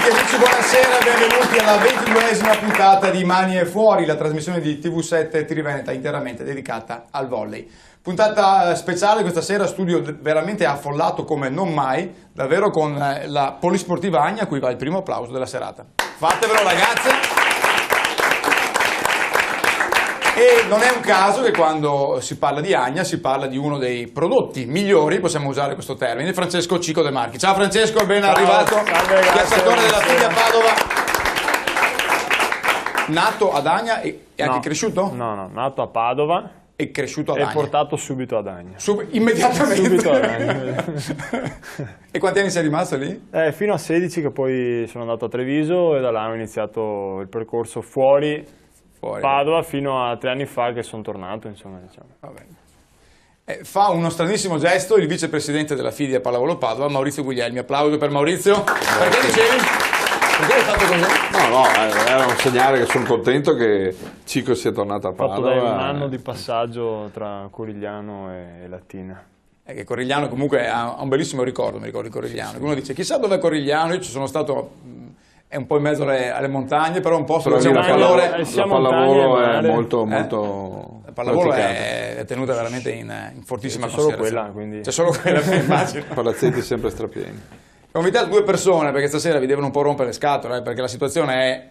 Amiche e amici, buonasera e benvenuti alla 22esima puntata di Mani e Fuori, la trasmissione di TV7 Triveneta interamente dedicata al volley. Puntata speciale questa sera, studio veramente affollato come non mai, davvero con la polisportiva Agna, a cui va il primo applauso della serata. Fatevelo ragazze! E non è un caso che quando si parla di Agna si parla di uno dei prodotti migliori, possiamo usare questo termine, Francesco Cico De Marchi. Ciao Francesco, ben arrivato, piazzatore della figlia Padova. Nato ad Agna e anche cresciuto? No, nato a Padova. E cresciuto ad Agna. E portato subito ad Agna. Immediatamente? Subito ad Agna. E quanti anni sei rimasto lì? Fino a 16, che poi sono andato a Treviso e da là ho iniziato il percorso fuori Padova fino a 3 anni fa che sono tornato, insomma, diciamo. Va bene. Fa uno stranissimo gesto il vicepresidente della FIDE Pallavolo Padova, Maurizio Guglielmi. Applauso per Maurizio. Perché dicevi? Perché hai fatto così? No, era un segnale che sono contento che Cico sia tornato a Padova. Ho fatto un anno di passaggio tra Corigliano e Latina. Che Corigliano comunque ha un bellissimo ricordo, mi ricordo di Corigliano. Uno dice, chissà dov'è Corigliano, io ci sono stato... È un po' in mezzo alle montagne, però un posto dove c'è un calore. La pallavolo è molto la pallavolo è tenuta veramente in fortissima considerazione. C'è solo quella, immagino. Palazzetti sempre strapieni. Ho invitato 2 persone perché stasera vi devono un po' rompere le scatole, perché la situazione è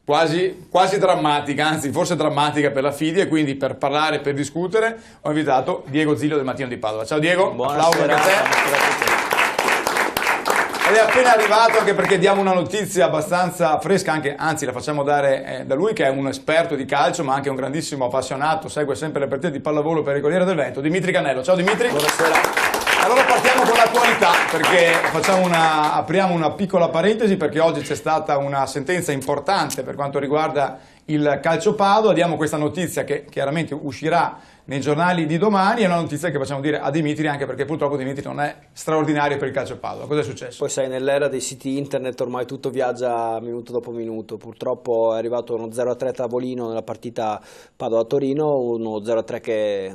quasi drammatica, anzi forse drammatica per la FIDE, e quindi per parlare, per discutere, ho invitato Diego Zilio del Mattino di Padova. Ciao Diego, applauso anche a te. Ed è appena arrivato anche perché diamo una notizia abbastanza fresca, anzi la facciamo dare da lui che è un esperto di calcio ma anche un grandissimo appassionato, segue sempre le partite di pallavolo per il Corriere del Vento, Dimitri Cannello. Ciao Dimitri. Buonasera. Allora partiamo con l'attualità perché apriamo una piccola parentesi perché oggi c'è stata una sentenza importante per quanto riguarda il calcio Padova, diamo questa notizia che chiaramente uscirà nei giornali di domani, è una notizia che facciamo dire a Dimitri anche perché purtroppo Dimitri non è straordinario per il calcio Padova. Cosa è successo? Poi sai, nell'era dei siti internet ormai tutto viaggia minuto dopo minuto, purtroppo è arrivato uno 0-3 tavolino nella partita Padova-Torino, uno 0-3 che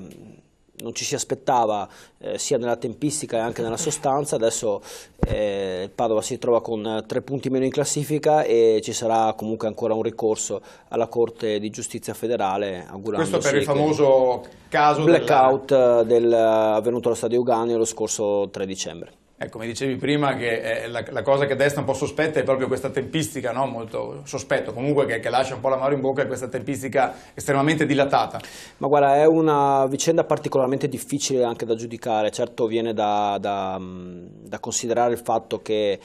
non ci si aspettava sia nella tempistica e anche nella sostanza. Adesso il Padova si trova con 3 punti meno in classifica e ci sarà comunque ancora un ricorso alla Corte di Giustizia federale. Questo per il famoso caso blackout avvenuto allo Stadio Euganeo lo scorso 3 dicembre. Ecco, mi dicevi prima che la cosa che desta un po' sospetta è proprio questa tempistica, no? Molto sospetto, comunque che lascia un po' l'amaro in bocca, è questa tempistica estremamente dilatata. Ma guarda, è una vicenda particolarmente difficile anche da giudicare, certo viene da considerare il fatto che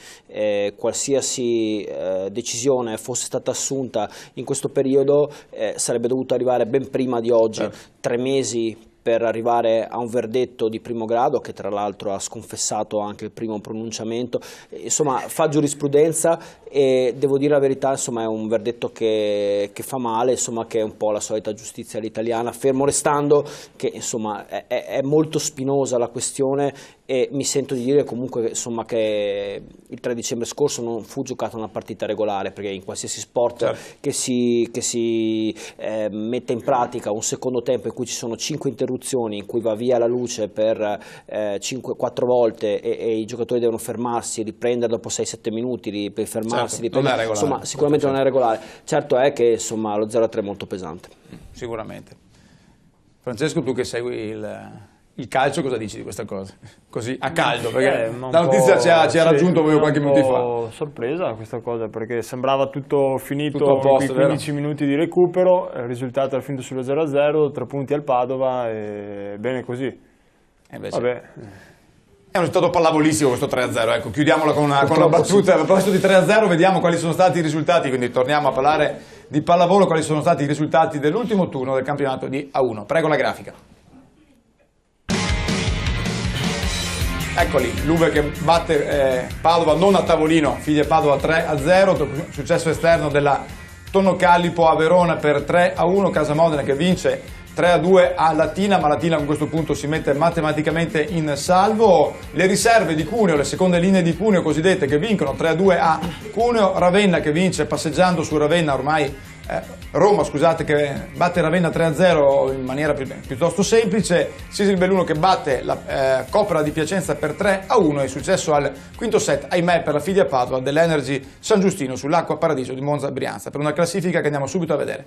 qualsiasi decisione fosse stata assunta in questo periodo sarebbe dovuto arrivare ben prima di oggi, 3 mesi per arrivare a un verdetto di primo grado che tra l'altro ha sconfessato anche il primo pronunciamento, insomma fa giurisprudenza e devo dire la verità, insomma è un verdetto che fa male, insomma che è un po' la solita giustizia all'italiana, fermo restando che insomma è molto spinosa la questione e mi sento di dire comunque insomma che il 3 dicembre scorso non fu giocata una partita regolare, perché in qualsiasi sport che si mette in pratica un secondo tempo in cui ci sono 5 interruzioni, in cui va via la luce per 4 volte e i giocatori devono fermarsi, riprendere dopo 6-7 minuti, per fermarsi, riprendere, insomma sicuramente non è regolare. Certo è che insomma lo 0-3 è molto pesante. Sicuramente. Francesco, tu che segui il calcio, cosa dici di questa cosa? Così a caldo, perché la notizia ci ha raggiunto proprio qualche minuto fa. Sorpresa questa cosa, perché sembrava tutto finito dopo i 15 minuti di recupero, il risultato era finito sullo 0-0, 3 punti al Padova e bene così. Vabbè. È un risultato pallavolissimo questo 3-0, ecco, chiudiamola con una battuta. A proposito di 3-0 vediamo quali sono stati i risultati, quindi torniamo a parlare di pallavolo, quali sono stati i risultati dell'ultimo turno del campionato di A1. Prego la grafica. Eccoli, l'Uve che batte Padova non a tavolino, figlia Padova 3-0, successo esterno della Tonno Callipo a Verona per 3-1, Casa Modena che vince 3-2 a Latina, ma Latina a questo punto si mette matematicamente in salvo. Le riserve di Cuneo, le seconde linee di Cuneo cosiddette che vincono 3-2 a Cuneo, Ravenna che vince passeggiando su Ravenna ormai Roma, scusate, che batte Ravenna 3-0 in maniera piuttosto semplice, Sisil Belluno che batte la Copra di Piacenza per 3-1, è successo al quinto set, ahimè, per la Fidia Padova dell'Energy San Giustino sull'Acqua Paradiso di Monza Brianza, per una classifica che andiamo subito a vedere.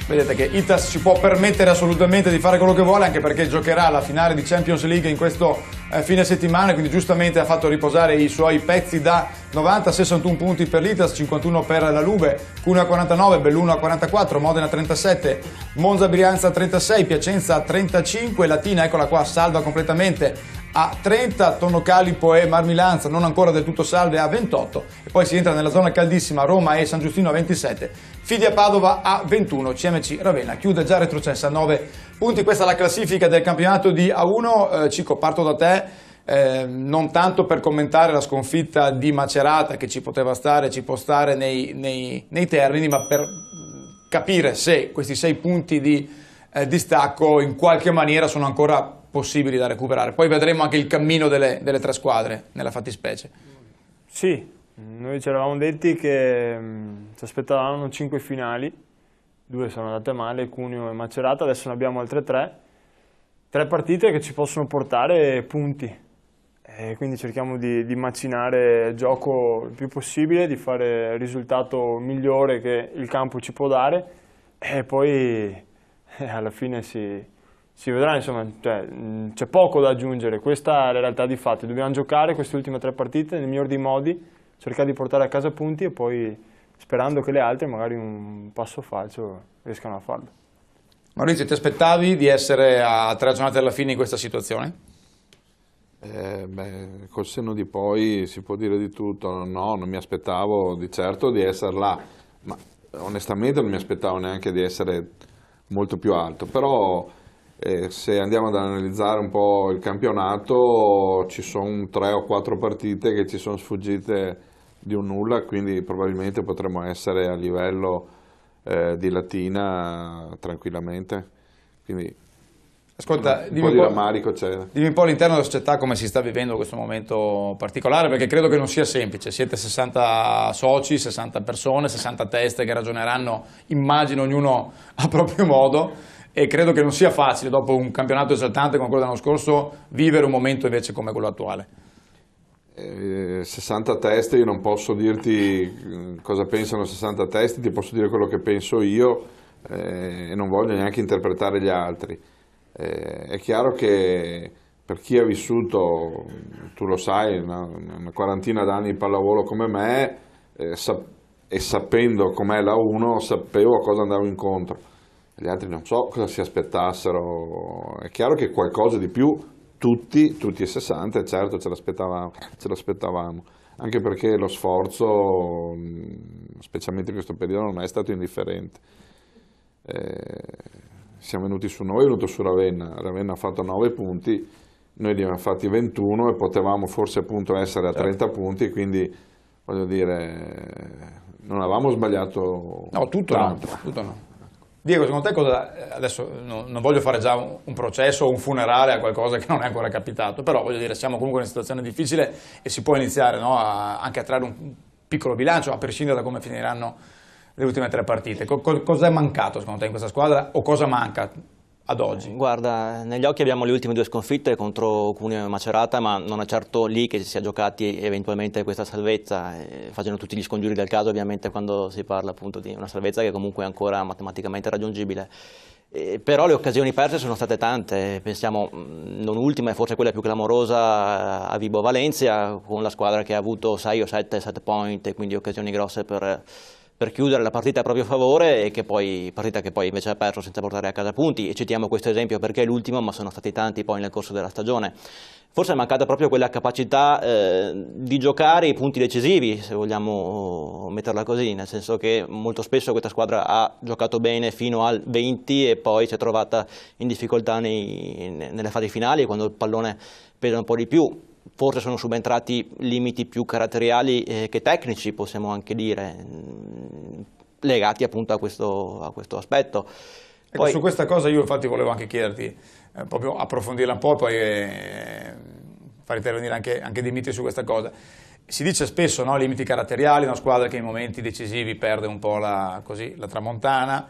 Vedete che Itas si può permettere assolutamente di fare quello che vuole, anche perché giocherà la finale di Champions League in questo fine settimana, quindi giustamente ha fatto riposare i suoi pezzi da 90-61 punti per l'Itas, 51 per la Lube, Cuneo a 49, Belluno a 44, Modena a 37, Monza Brianza a 36, Piacenza a 35, Latina, eccola qua, salva completamente a 30, Tonno Calipo e Marmilanza non ancora del tutto salve a 28, e poi si entra nella zona caldissima, Roma e San Giustino a 27, Fidia Padova a 21, CMC Ravenna chiude già retrocessa a 9 punti. Questa è la classifica del campionato di A1. Cico, parto da te, non tanto per commentare la sconfitta di Macerata, che ci poteva stare, ci può stare nei termini, ma per capire se questi 6 punti di distacco in qualche maniera sono ancora possibili da recuperare. Poi vedremo anche il cammino delle 3 squadre nella fattispecie. Sì, noi ci eravamo detti che ci aspettavano 5 finali, 2 sono andate male, Cuneo e Macerata, adesso ne abbiamo altre 3 partite che ci possono portare punti, e quindi cerchiamo di macinare il gioco il più possibile, di fare il risultato migliore che il campo ci può dare, e poi alla fine si vedrà, insomma, c'è poco da aggiungere, questa è la realtà di fatti, dobbiamo giocare queste ultime 3 partite nel miglior dei modi, cercare di portare a casa punti e poi sperando che le altre magari un passo falso riescano a farlo. Maurizio, ti aspettavi di essere a 3 giornate dalla fine in questa situazione? Col senno di poi si può dire di tutto, no, non mi aspettavo di certo di essere là, ma onestamente non mi aspettavo neanche di essere molto più alto, però se andiamo ad analizzare un po' il campionato ci sono 3 o 4 partite che ci sono sfuggite di un nulla, quindi probabilmente potremmo essere a livello di Latina tranquillamente, quindi ascolta, un po' di rammarico c'è. Dimmi un po' all'interno della società come si sta vivendo questo momento particolare, perché credo che non sia semplice, siete 60 soci, 60 persone, 60 teste che ragioneranno, immagino ognuno a proprio modo, e credo che non sia facile dopo un campionato esaltante come quello dell'anno scorso vivere un momento invece come quello attuale. 60 teste, io non posso dirti cosa pensano 60 teste, ti posso dire quello che penso io e non voglio neanche interpretare gli altri. È chiaro che per chi ha vissuto, tu lo sai, una quarantina d'anni in pallavolo come me, e sapendo com'è la 1 sapevo a cosa andavo incontro, gli altri non so cosa si aspettassero. È chiaro che qualcosa di più tutti e 60, certo ce l'aspettavamo, anche perché lo sforzo, specialmente in questo periodo, non è stato indifferente. Siamo venuti su noi, è venuto su Ravenna ha fatto 9 punti, noi ne abbiamo fatti 21 e potevamo forse appunto essere a 30 punti, quindi voglio dire, non avevamo sbagliato tanto. Tutto no. Diego, secondo te cosa, adesso non voglio fare già un processo o un funerale a qualcosa che non è ancora capitato, però voglio dire, siamo comunque in una situazione difficile e si può iniziare, no, anche a trarre un piccolo bilancio, a prescindere da come finiranno le ultime 3 partite. Cosa è mancato secondo te in questa squadra o cosa manca ad oggi? Guarda, negli occhi abbiamo le ultime 2 sconfitte contro Cuneo e Macerata, ma non è certo lì che si sia giocati eventualmente questa salvezza, facendo tutti gli scongiuri del caso ovviamente quando si parla appunto di una salvezza che comunque è ancora matematicamente raggiungibile. Però le occasioni perse sono state tante, pensiamo non ultima e forse quella più clamorosa a Vibo Valencia, con la squadra che ha avuto 6 o 7 set point e quindi occasioni grosse per chiudere la partita a proprio favore, e partita che poi invece ha perso senza portare a casa punti, e citiamo questo esempio perché è l'ultimo, ma sono stati tanti poi nel corso della stagione. Forse è mancata proprio quella capacità di giocare i punti decisivi, se vogliamo metterla così, nel senso che molto spesso questa squadra ha giocato bene fino al 20 e poi si è trovata in difficoltà nelle fasi finali, quando il pallone pesa un po' di più. Forse sono subentrati limiti più caratteriali che tecnici, possiamo anche dire, legati appunto a questo aspetto. Ecco, su questa cosa io infatti volevo anche chiederti, proprio approfondirla un po' e poi far intervenire anche Dimitri su questa cosa. Si dice spesso, no, limiti caratteriali, una squadra che in momenti decisivi perde un po' la tramontana,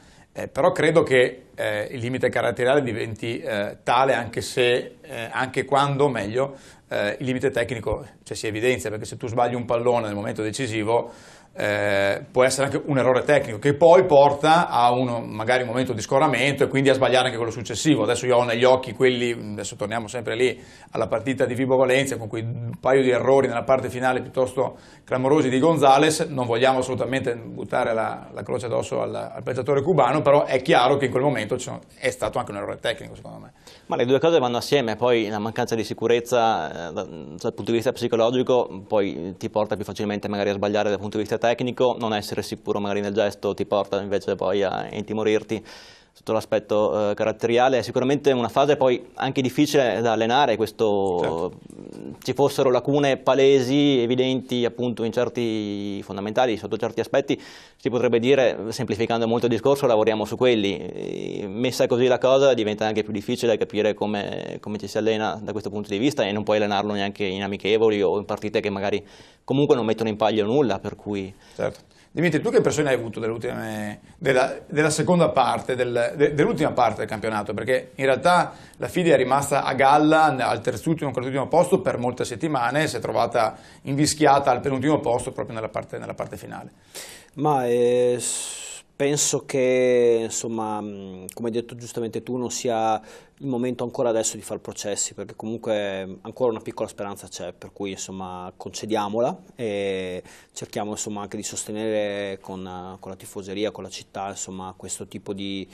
però credo che il limite caratteriale diventi tale anche quando, meglio, il limite tecnico si evidenzia, perché se tu sbagli un pallone nel momento decisivo può essere anche un errore tecnico che poi porta a magari un momento di scoramento e quindi a sbagliare anche quello successivo. Adesso io ho negli occhi adesso torniamo sempre lì alla partita di Vibo Valencia con quei un paio di errori nella parte finale piuttosto clamorosi di Gonzales. Non vogliamo assolutamente buttare la croce addosso al calciatore cubano, però è chiaro che in quel momento è stato anche un errore tecnico, secondo me. Ma le due cose vanno assieme, poi la mancanza di sicurezza dal punto di vista psicologico poi ti porta più facilmente magari a sbagliare dal punto di vista tecnico, non essere sicuro magari nel gesto ti porta invece poi a intimorirti sotto l'aspetto caratteriale. È sicuramente una fase poi anche difficile da allenare, certo. Ci fossero lacune palesi, evidenti appunto in certi fondamentali, sotto certi aspetti, si potrebbe dire, semplificando molto il discorso, lavoriamo su quelli. Messa così la cosa diventa anche più difficile capire come ci si allena da questo punto di vista, e non puoi allenarlo neanche in amichevoli o in partite che magari comunque non mettono in palio nulla, per cui... Certo. Dimitri, tu che impressione hai avuto della seconda parte, dell'ultima parte del campionato? Perché in realtà la Fidi è rimasta a galla al terzultimo, quartultimo posto per molte settimane, si è trovata invischiata al penultimo posto proprio nella parte finale. Ma penso che, insomma, come hai detto giustamente tu, non sia il momento ancora adesso di fare processi, perché comunque ancora una piccola speranza c'è, per cui insomma concediamola e cerchiamo insomma anche di sostenere con la tifoseria, con la città, insomma questo tipo di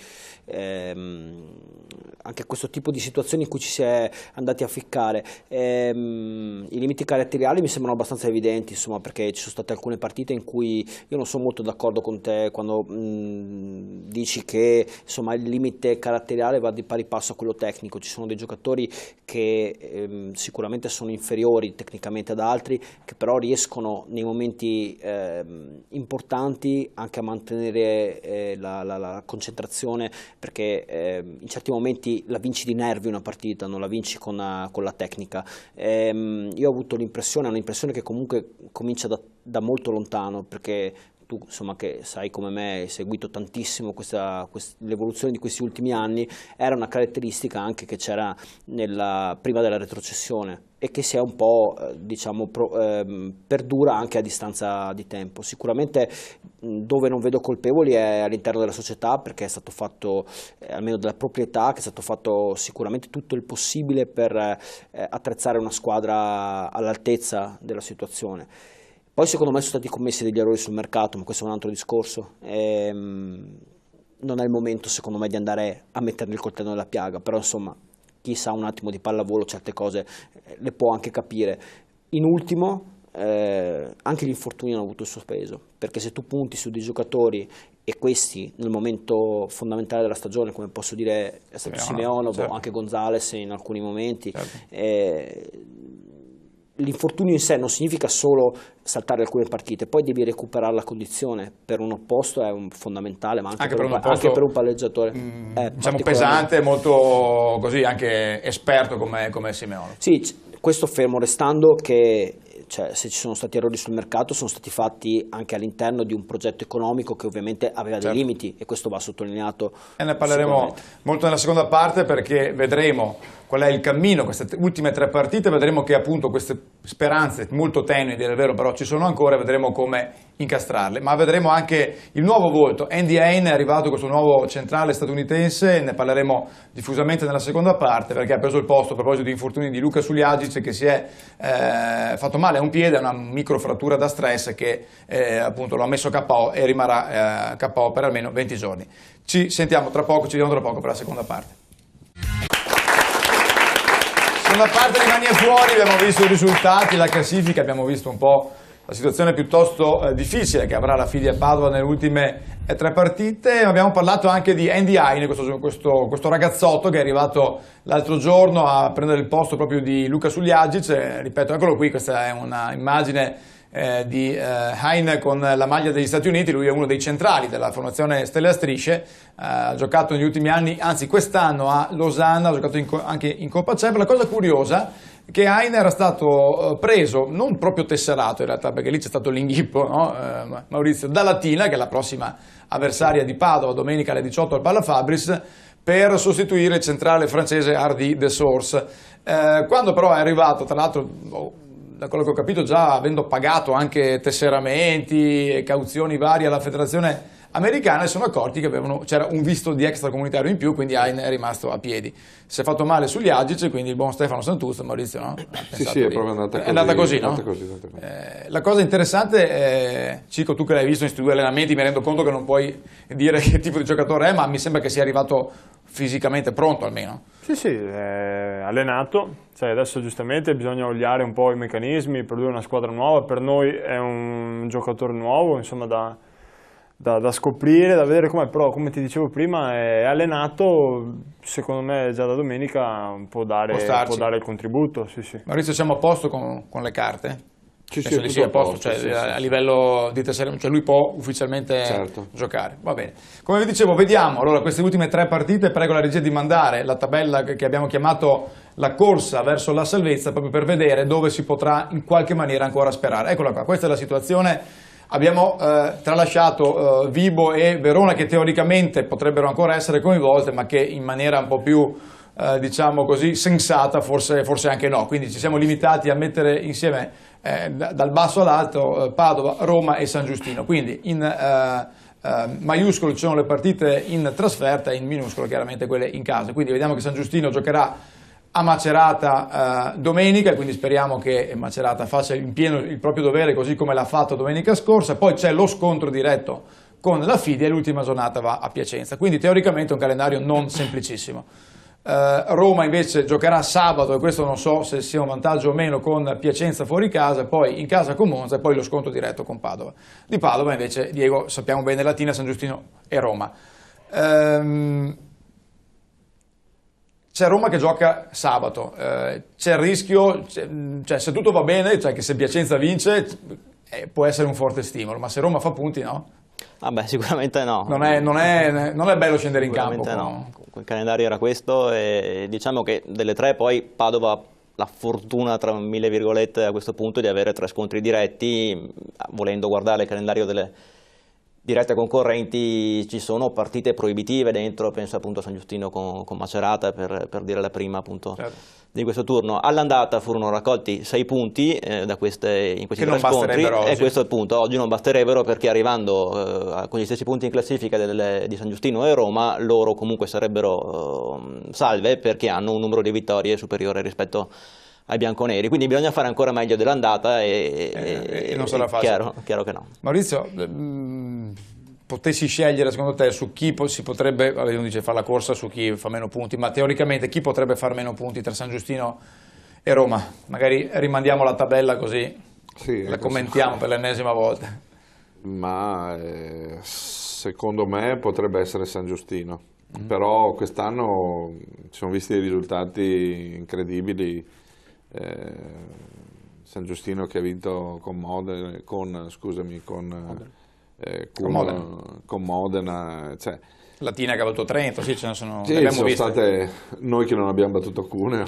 anche questo tipo di situazioni in cui ci si è andati a ficcare. I limiti caratteriali mi sembrano abbastanza evidenti, insomma, perché ci sono state alcune partite in cui io non sono molto d'accordo con te quando dici che insomma il limite caratteriale va di pari passo a quello tecnico. Ci sono dei giocatori che sicuramente sono inferiori tecnicamente ad altri, che però riescono nei momenti importanti anche a mantenere la concentrazione, perché in certi momenti la vinci di nervi una partita, non la vinci con la tecnica. Io ho avuto un'impressione che comunque comincia da molto lontano, perché tu insomma che sai come me, hai seguito tantissimo l'evoluzione di questi ultimi anni, era una caratteristica anche che c'era prima della retrocessione e che si è un po' diciamo perdura anche a distanza di tempo. Sicuramente dove non vedo colpevoli è all'interno della società, perché è stato fatto, almeno della proprietà, che è stato fatto sicuramente tutto il possibile per attrezzare una squadra all'altezza della situazione. Poi secondo me sono stati commessi degli errori sul mercato, ma questo è un altro discorso. Non è il momento secondo me di andare a mettere il coltello nella piaga, però insomma chi sa un attimo di pallavolo certe cose le può anche capire. In ultimo anche gli infortuni hanno avuto il suo peso, perché se tu punti su dei giocatori e questi nel momento fondamentale della stagione, come posso dire è stato Simeone, certo, anche Gonzales in alcuni momenti, certo. L'infortunio in sé non significa solo saltare alcune partite, poi devi recuperare la condizione. Per un opposto è fondamentale, ma anche per un palleggiatore diciamo pesante, molto così anche esperto come Simeone. Sì, questo fermo restando che se ci sono stati errori sul mercato sono stati fatti anche all'interno di un progetto economico che ovviamente aveva dei limiti, e questo va sottolineato. E ne parleremo molto nella seconda parte, perché vedremo qual è il cammino, queste ultime 3 partite, vedremo che appunto queste speranze molto tenui, a dire il vero, però ci sono ancora, vedremo come incastrarle, ma vedremo anche il nuovo volto. Andy Heine è arrivato, questo nuovo centrale statunitense, ne parleremo diffusamente nella seconda parte, perché ha preso il posto, a proposito di infortuni, di Luka Suljagic, che si è fatto male a un piede, una microfrattura da stress che appunto lo ha messo KO e rimarrà KO per almeno 20 giorni. Ci vediamo tra poco per la seconda parte. Seconda parte di Mani e Fuori, abbiamo visto i risultati, la classifica, abbiamo visto un po' la situazione piuttosto difficile che avrà la Fidi a Padova nelle ultime 3 partite. Abbiamo parlato anche di Andy Heine, questo ragazzotto che è arrivato l'altro giorno a prendere il posto proprio di Luka Suljagic. Ripeto, eccolo qui, questa è una immagine di Hein con la maglia degli Stati Uniti. Lui è uno dei centrali della formazione Stelle a Strisce, ha giocato negli ultimi anni, anzi quest'anno a Losanna, ha giocato anche in Coppa CEF. La cosa curiosa è che Hein era stato preso, non proprio tesserato in realtà, perché lì c'è stato l'inghippo, no? Maurizio, da Latina, che è la prossima avversaria di Padova, domenica alle 18 al Palla Fabris, per sostituire il centrale francese Hardy de Source. Quando però è arrivato, tra l'altro, da quello che ho capito, già avendo pagato anche tesseramenti e cauzioni varie alla federazione americana, si sono accorti che c'era un visto di extracomunitario in più, quindi Hein è rimasto a piedi. Si è fatto male sugli Agici, quindi il buon Stefano Santuzzo, Maurizio, no? Sì, è proprio andata così. È andata così, no? Così. La cosa interessante è, Cico, tu che l'hai visto in questi 2 allenamenti, mi rendo conto che non puoi dire che tipo di giocatore è, ma mi sembra che sia arrivato fisicamente pronto almeno. Sì, è allenato, adesso giustamente bisogna oliare un po' i meccanismi, produrre una squadra nuova. Per noi è un giocatore nuovo, insomma, da scoprire, da vedere com'è, però come ti dicevo prima è allenato, secondo me già da domenica può dare il contributo. Sì. Maurizio, siamo a posto con le carte? Sì, Penso a posto, sì. A livello di tesseramento, cioè lui può ufficialmente giocare, va bene. Come vi dicevo, vediamo allora queste ultime 3 partite. Prego la regia di mandare la tabella che abbiamo chiamato la corsa verso la salvezza, proprio per vedere dove si potrà in qualche maniera ancora sperare. Eccola qua, questa è la situazione. Abbiamo tralasciato Vibo e Verona, che teoricamente potrebbero ancora essere coinvolte, ma che in maniera un po' più diciamo così sensata forse anche no, quindi ci siamo limitati a mettere insieme dal basso all'alto Padova, Roma e San Giustino. Quindi in maiuscolo ci sono le partite in trasferta, in minuscolo chiaramente quelle in casa. Quindi vediamo che San Giustino giocherà a Macerata domenica, e quindi speriamo che Macerata faccia in pieno il proprio dovere, così come l'ha fatto domenica scorsa. Poi c'è lo scontro diretto con la Fidia e l'ultima giornata va a Piacenza, quindi teoricamente un calendario non semplicissimo. Roma invece giocherà sabato, e questo non so se sia un vantaggio o meno, con Piacenza fuori casa, poi in casa con Monza e poi lo scontro diretto con Padova. Di Padova invece, Diego, sappiamo bene, Latina, San Giustino e Roma. C'è Roma che gioca sabato, c'è il rischio, cioè se tutto va bene, cioè che se Piacenza vince può essere un forte stimolo, ma se Roma fa punti no? Sicuramente no. Non è bello scendere in campo. No. Il calendario era questo, e diciamo che delle 3 poi Padova ha la fortuna, tra mille virgolette, a questo punto di avere 3 scontri diretti. Volendo guardare il calendario delle dirette concorrenti, ci sono partite proibitive dentro, penso appunto a San Giustino con Macerata per dire la prima appunto di questo turno. All'andata furono raccolti 6 punti in questi 3 scontri, e questo è il punto. Oggi non basterebbero, perché arrivando con gli stessi punti in classifica di San Giustino e Roma, loro comunque sarebbero salve, perché hanno un numero di vittorie superiore rispetto ai bianconeri, quindi bisogna fare ancora meglio dell'andata e non sarà facile. Chiaro che no. Maurizio, potessi scegliere secondo te su chi si potrebbe, uno dice fare la corsa su chi fa meno punti, ma teoricamente chi potrebbe fare meno punti tra San Giustino e Roma? Magari rimandiamo la tabella così la commentiamo per l'ennesima volta. Ma secondo me potrebbe essere San Giustino, però quest'anno ci sono visti dei risultati incredibili. San Giustino che ha vinto con Modena, cioè, Latina che ha battuto Trento, sì, ce ne sono, sì, abbiamo sono viste. State noi che non abbiamo battuto Cuneo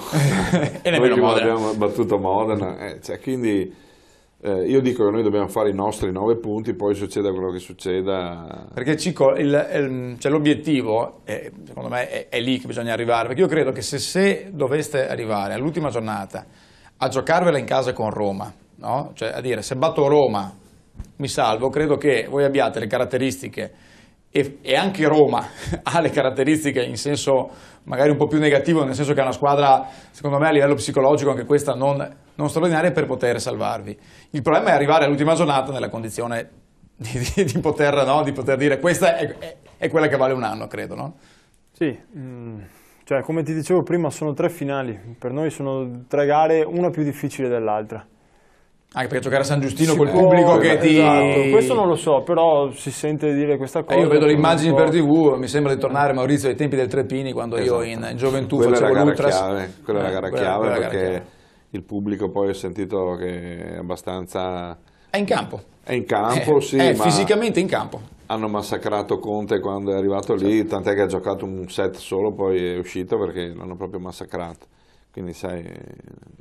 e noi che non Modena. abbiamo battuto Modena, cioè, quindi io dico che noi dobbiamo fare i nostri 9 punti, poi succeda quello che succeda. Perché Cico, cioè, l'obiettivo secondo me è lì che bisogna arrivare, perché io credo che se doveste arrivare all'ultima giornata a giocarvela in casa con Roma, no? Cioè a dire se batto Roma mi salvo, credo che voi abbiate le caratteristiche, e anche Roma ha le caratteristiche in senso magari un po' più negativo, nel senso che è una squadra, secondo me, a livello psicologico anche questa non straordinaria, per poter salvarvi. Il problema è arrivare all'ultima giornata nella condizione di poter dire questa è quella che vale un anno, credo, no? Sì, cioè come ti dicevo prima sono 3 finali, per noi sono 3 gare, una più difficile dell'altra. Anche perché giocare a San Giustino col pubblico che ti... Esatto, questo non lo so, però si sente dire questa cosa. Io vedo le immagini per TV, mi sembra di tornare, Maurizio, ai tempi del Treppini, quando io in gioventù facevo l'Ultras. Quella è la gara chiave, perché il pubblico poi ho sentito che è abbastanza È in campo. È in campo, sì, è ma fisicamente in campo. hanno massacrato Conte quando è arrivato lì, tant'è che ha giocato un set solo, poi è uscito perché l'hanno proprio massacrato. Quindi sai,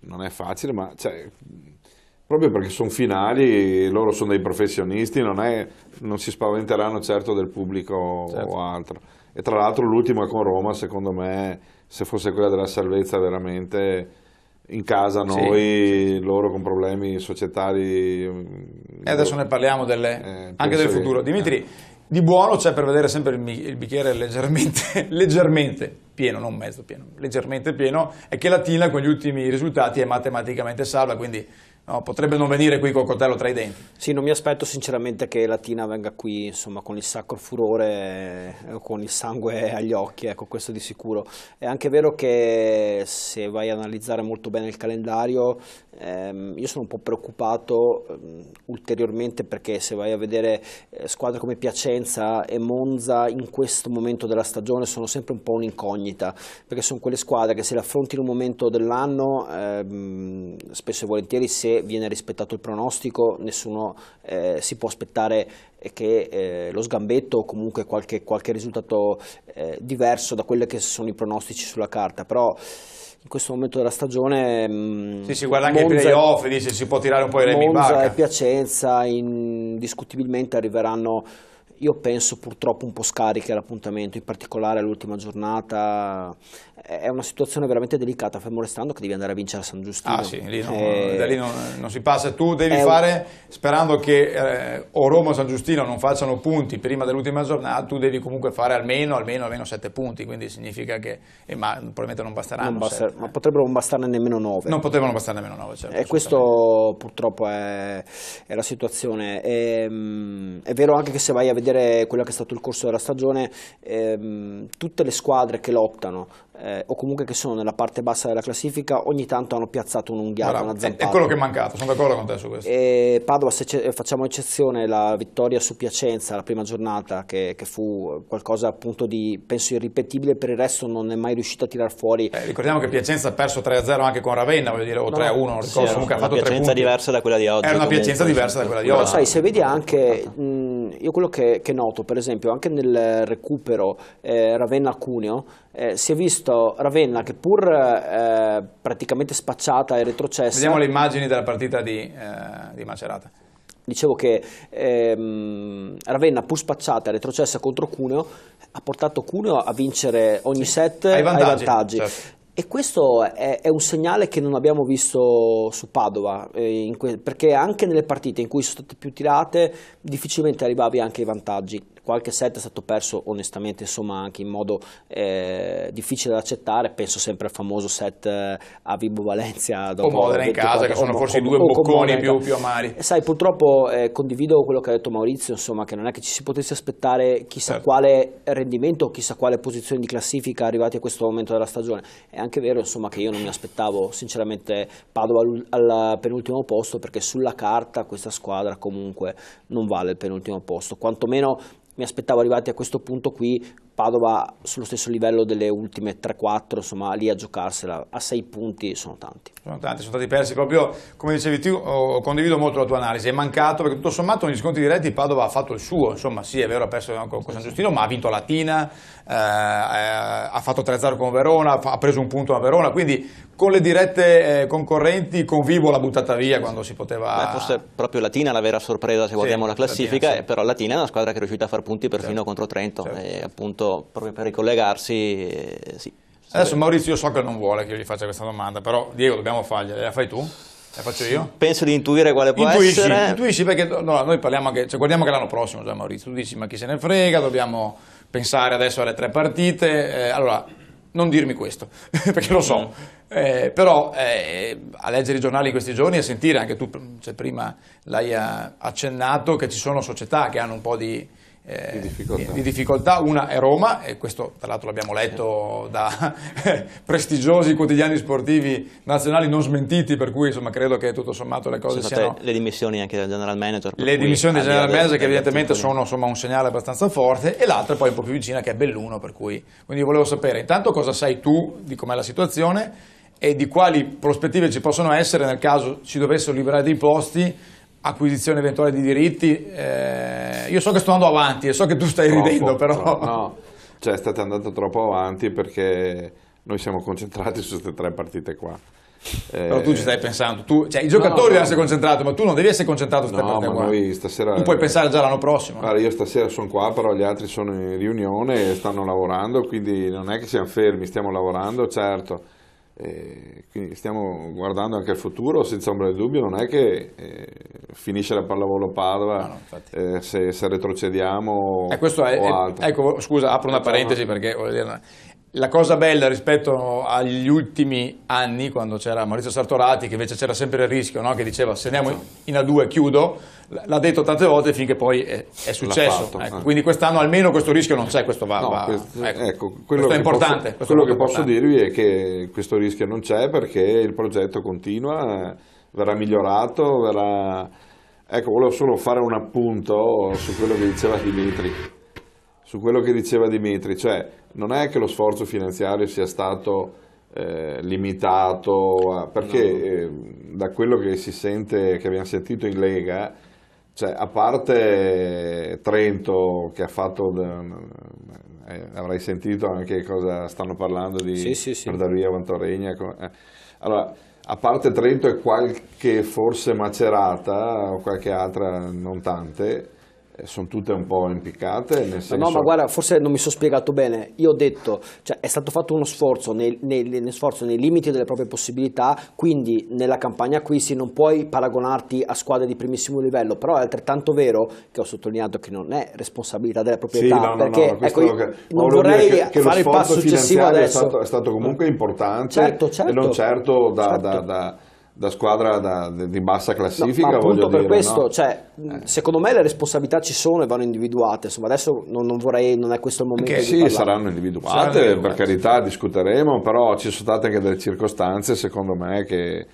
non è facile, ma proprio perché sono finali, loro sono dei professionisti, non si spaventeranno certo del pubblico o altro. E tra l'altro l'ultima con Roma, secondo me, se fosse quella della salvezza veramente in casa noi, loro con problemi societari. E adesso ne parliamo anche del futuro. Dimitri, di buono c'è per vedere sempre il bicchiere leggermente pieno, non mezzo pieno, leggermente pieno, è che Latina con gli ultimi risultati è matematicamente salva, quindi potrebbe non venire qui col coltello tra i denti. Sì, non mi aspetto sinceramente che Latina venga qui insomma, con il sacro furore o con il sangue agli occhi, ecco, questo di sicuro. È anche vero che se vai a analizzare molto bene il calendario, io sono un po' preoccupato ulteriormente perché se vai a vedere squadre come Piacenza e Monza in questo momento della stagione sono sempre un po' un'incognita, perché sono quelle squadre che se le affronti in un momento dell'anno, spesso e volentieri se viene rispettato il pronostico, nessuno si può aspettare che lo sgambetto o comunque qualche risultato diverso da quelli che sono i pronostici sulla carta, però in questo momento della stagione si guarda anche i playoff, dice si può tirare un po' i remi in barca. Monza e Piacenza indiscutibilmente arriveranno, io penso, purtroppo un po' scariche all'appuntamento, in particolare all'ultima giornata. È una situazione veramente delicata, fermo restando che devi andare a vincere a San Giustino. Ah sì, lì da lì non si passa, tu devi fare, sperando che o Roma o San Giustino non facciano punti prima dell'ultima giornata, tu devi comunque fare almeno 7 punti, quindi significa che, ma probabilmente non basteranno. Ma potrebbero non bastarne nemmeno 9. Non potevano bastarne nemmeno 9, certo. E questo purtroppo è la situazione. È vero anche che se vai a vedere quello che è stato il corso della stagione, tutte le squadre che lottano, o comunque che sono nella parte bassa della classifica, ogni tanto hanno piazzato un'unghiata, una zampata. È quello che è mancato, sono d'accordo con te su questo. E Padova, se facciamo eccezione, la vittoria su Piacenza, la prima giornata, che fu qualcosa appunto di, penso, irripetibile, per il resto non è mai riuscito a tirar fuori. Ricordiamo che Piacenza ha perso 3-0 anche con Ravenna, voglio dire, o 3-1, non ricordo, comunque ha fatto 3 punti. Una Piacenza diversa da quella di oggi. Era una Piacenza diversa da quella di oggi. Però sai, se vedi anche, io quello che noto, per esempio, anche nel recupero Ravenna-Cuneo, si è visto Ravenna che pur praticamente spacciata e retrocessa. Vediamo le immagini della partita di Macerata. Dicevo che Ravenna, pur spacciata e retrocessa contro Cuneo, ha portato Cuneo a vincere ogni set ai vantaggi. Certo. E questo è un segnale che non abbiamo visto su Padova, perché anche nelle partite in cui sono state più tirate difficilmente arrivavi anche ai vantaggi. Qualche set è stato perso onestamente, insomma, anche in modo difficile da accettare. Penso sempre al famoso set a Vibo Valencia o Modena in casa, che sono forse i due bocconi più amari. E sai, purtroppo condivido quello che ha detto Maurizio, insomma, che non è che ci si potesse aspettare chissà quale rendimento o chissà quale posizione di classifica arrivati a questo momento della stagione. È anche vero, insomma, che io non mi aspettavo sinceramente Padova al penultimo posto, perché sulla carta questa squadra comunque non vale il penultimo posto, quantomeno mi aspettavo arrivati a questo punto qui Padova sullo stesso livello delle ultime 3-4, insomma lì a giocarsela, a 6 punti sono tanti. Sono stati persi proprio, come dicevi tu, condivido molto la tua analisi, è mancato perché tutto sommato negli scontri diretti Padova ha fatto il suo, insomma sì è vero ha perso con San Giustino ma ha vinto Latina, ha fatto 3-0 con Verona, ha preso un punto a Verona, quindi con le dirette concorrenti con Vibo l'ha buttata via quando si poteva. Forse proprio Latina la vera sorpresa se guardiamo la classifica, Latina, sì. Però Latina è una squadra che è riuscita a far punti perfino contro Trento, e appunto proprio per ricollegarsi, sì. Adesso Maurizio so che non vuole che io gli faccia questa domanda, però Diego dobbiamo fargliela, la fai tu? La faccio io? Penso di intuire quale può essere. Intuisci perché noi parliamo anche, guardiamo che l'anno prossimo già Maurizio, tu dici ma chi se ne frega, dobbiamo pensare adesso alle 3 partite, allora non dirmi questo, perché lo so, però a leggere i giornali in questi giorni e a sentire, anche tu prima l'hai accennato, che ci sono società che hanno un po' di difficoltà, una è Roma, e questo tra l'altro l'abbiamo letto da prestigiosi quotidiani sportivi nazionali non smentiti, per cui insomma credo che tutto sommato le cose siano. Le dimissioni anche del general manager. Le dimissioni del general manager che evidentemente sono insomma un segnale abbastanza forte, e l'altra poi un po' più vicina che è Belluno, per cui quindi volevo sapere intanto cosa sai tu di com'è la situazione e di quali prospettive ci possono essere nel caso ci dovessero liberare dei posti acquisizione eventuale di diritti, io so che sto andando avanti e so che tu stai ridendo, però... No, cioè state andando troppo avanti perché noi siamo concentrati su queste 3 partite qua. Però tu ci stai pensando, cioè, i giocatori devono essere concentrati, ma tu non devi essere concentrato su queste partite qua. Noi stasera, tu puoi pensare già l'anno prossimo. Guarda, io stasera sono qua, però gli altri sono in riunione e stanno lavorando, quindi non è che siamo fermi, stiamo lavorando, certo. Quindi stiamo guardando anche al futuro senza ombra di dubbio, non è che finisce la pallavolo Padova se retrocediamo questo o altro. Ecco, scusa, apro una parentesi perché voglio dire, la cosa bella rispetto agli ultimi anni, quando c'era Maurizio Sartorati, che invece c'era sempre il rischio, no? Che diceva se andiamo in A2 chiudo, l'ha detto tante volte finché poi è successo. Ecco, quindi quest'anno almeno questo rischio non c'è, questo questo è importante. Quello che posso dirvi è che questo rischio non c'è perché il progetto continua, verrà migliorato, Ecco, volevo solo fare un appunto su quello che diceva Dimitri. Cioè non è che lo sforzo finanziario sia stato limitato, perché da quello che si sente, che abbiamo sentito in Lega, cioè, a parte Trento che ha fatto, avrai sentito anche cosa stanno parlando di per dar via Vantorregna, allora, a parte Trento e qualche forse Macerata o qualche altra, non tante, sono tutte un po' impiccate, nel senso... No, ma guarda, forse non mi sono spiegato bene. Io ho detto, cioè, è stato fatto uno sforzo nei limiti delle proprie possibilità, quindi nella campagna acquisti non puoi paragonarti a squadre di primissimo livello, però è altrettanto vero che ho sottolineato che non è responsabilità della proprietà, perché non vorrei fare il passo successivo adesso. È stato comunque importante, certo, e non certo da squadra di bassa classifica, ma appunto voglio per dire, questo, no? Cioè, secondo me le responsabilità ci sono e vanno individuate. Insomma, adesso non è questo il momento di parlare. Saranno individuate, per carità, discuteremo, però ci sono state anche delle circostanze, secondo me, che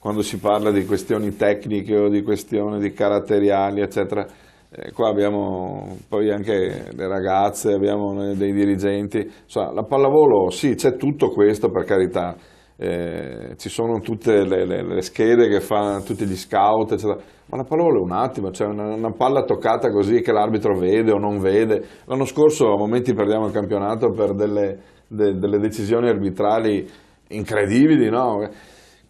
quando si parla di questioni tecniche o di questioni di caratteriali, eccetera, qua abbiamo poi anche le ragazze, abbiamo dei dirigenti, insomma, la pallavolo, sì, c'è tutto questo, per carità. Ci sono tutte le schede che fanno tutti gli scout, eccetera. Ma la pallavolo è un attimo, cioè una palla toccata così che l'arbitro vede o non vede. L'anno scorso a momenti perdiamo il campionato per delle decisioni arbitrali incredibili, no?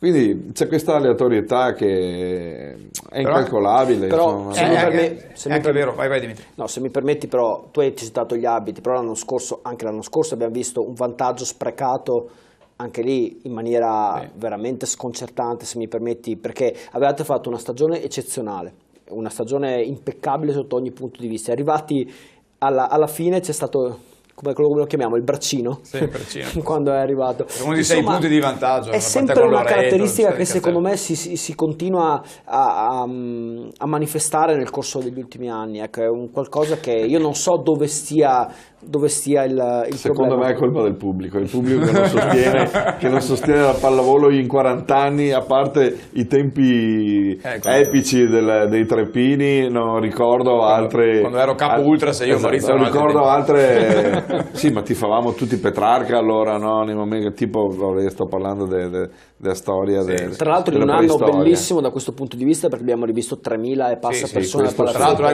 Quindi c'è questa aleatorietà che è incalcolabile. Però è vero, vai Dimitri. No, se mi permetti, però tu hai citato gli arbitri, però anche l'anno scorso abbiamo visto un vantaggio sprecato anche lì in maniera veramente sconcertante, se mi permetti, perché avevate fatto una stagione eccezionale, una stagione impeccabile sotto ogni punto di vista. Arrivati alla fine c'è stato, come lo chiamiamo, il braccino, il braccino. Quando è arrivato. Uno di 6 punti di vantaggio. È sempre una caratteristica che secondo me si continua a manifestare nel corso degli ultimi anni. Ecco, è un qualcosa che io non so dove stia il secondo problema. me è colpa del pubblico, il pubblico che non sostiene la pallavolo in 40 anni, a parte i tempi epici dei Treppini, non ricordo altre... Quando ero capo ultras io Maurizio non ricordo altre... Sì, ma tifavamo tutti Petrarca allora, no? Nei momenti, tipo, sto parlando della storia tra l'altro in un anno bellissimo da questo punto di vista, perché abbiamo rivisto 3.000 e passa persone al Tra l'altro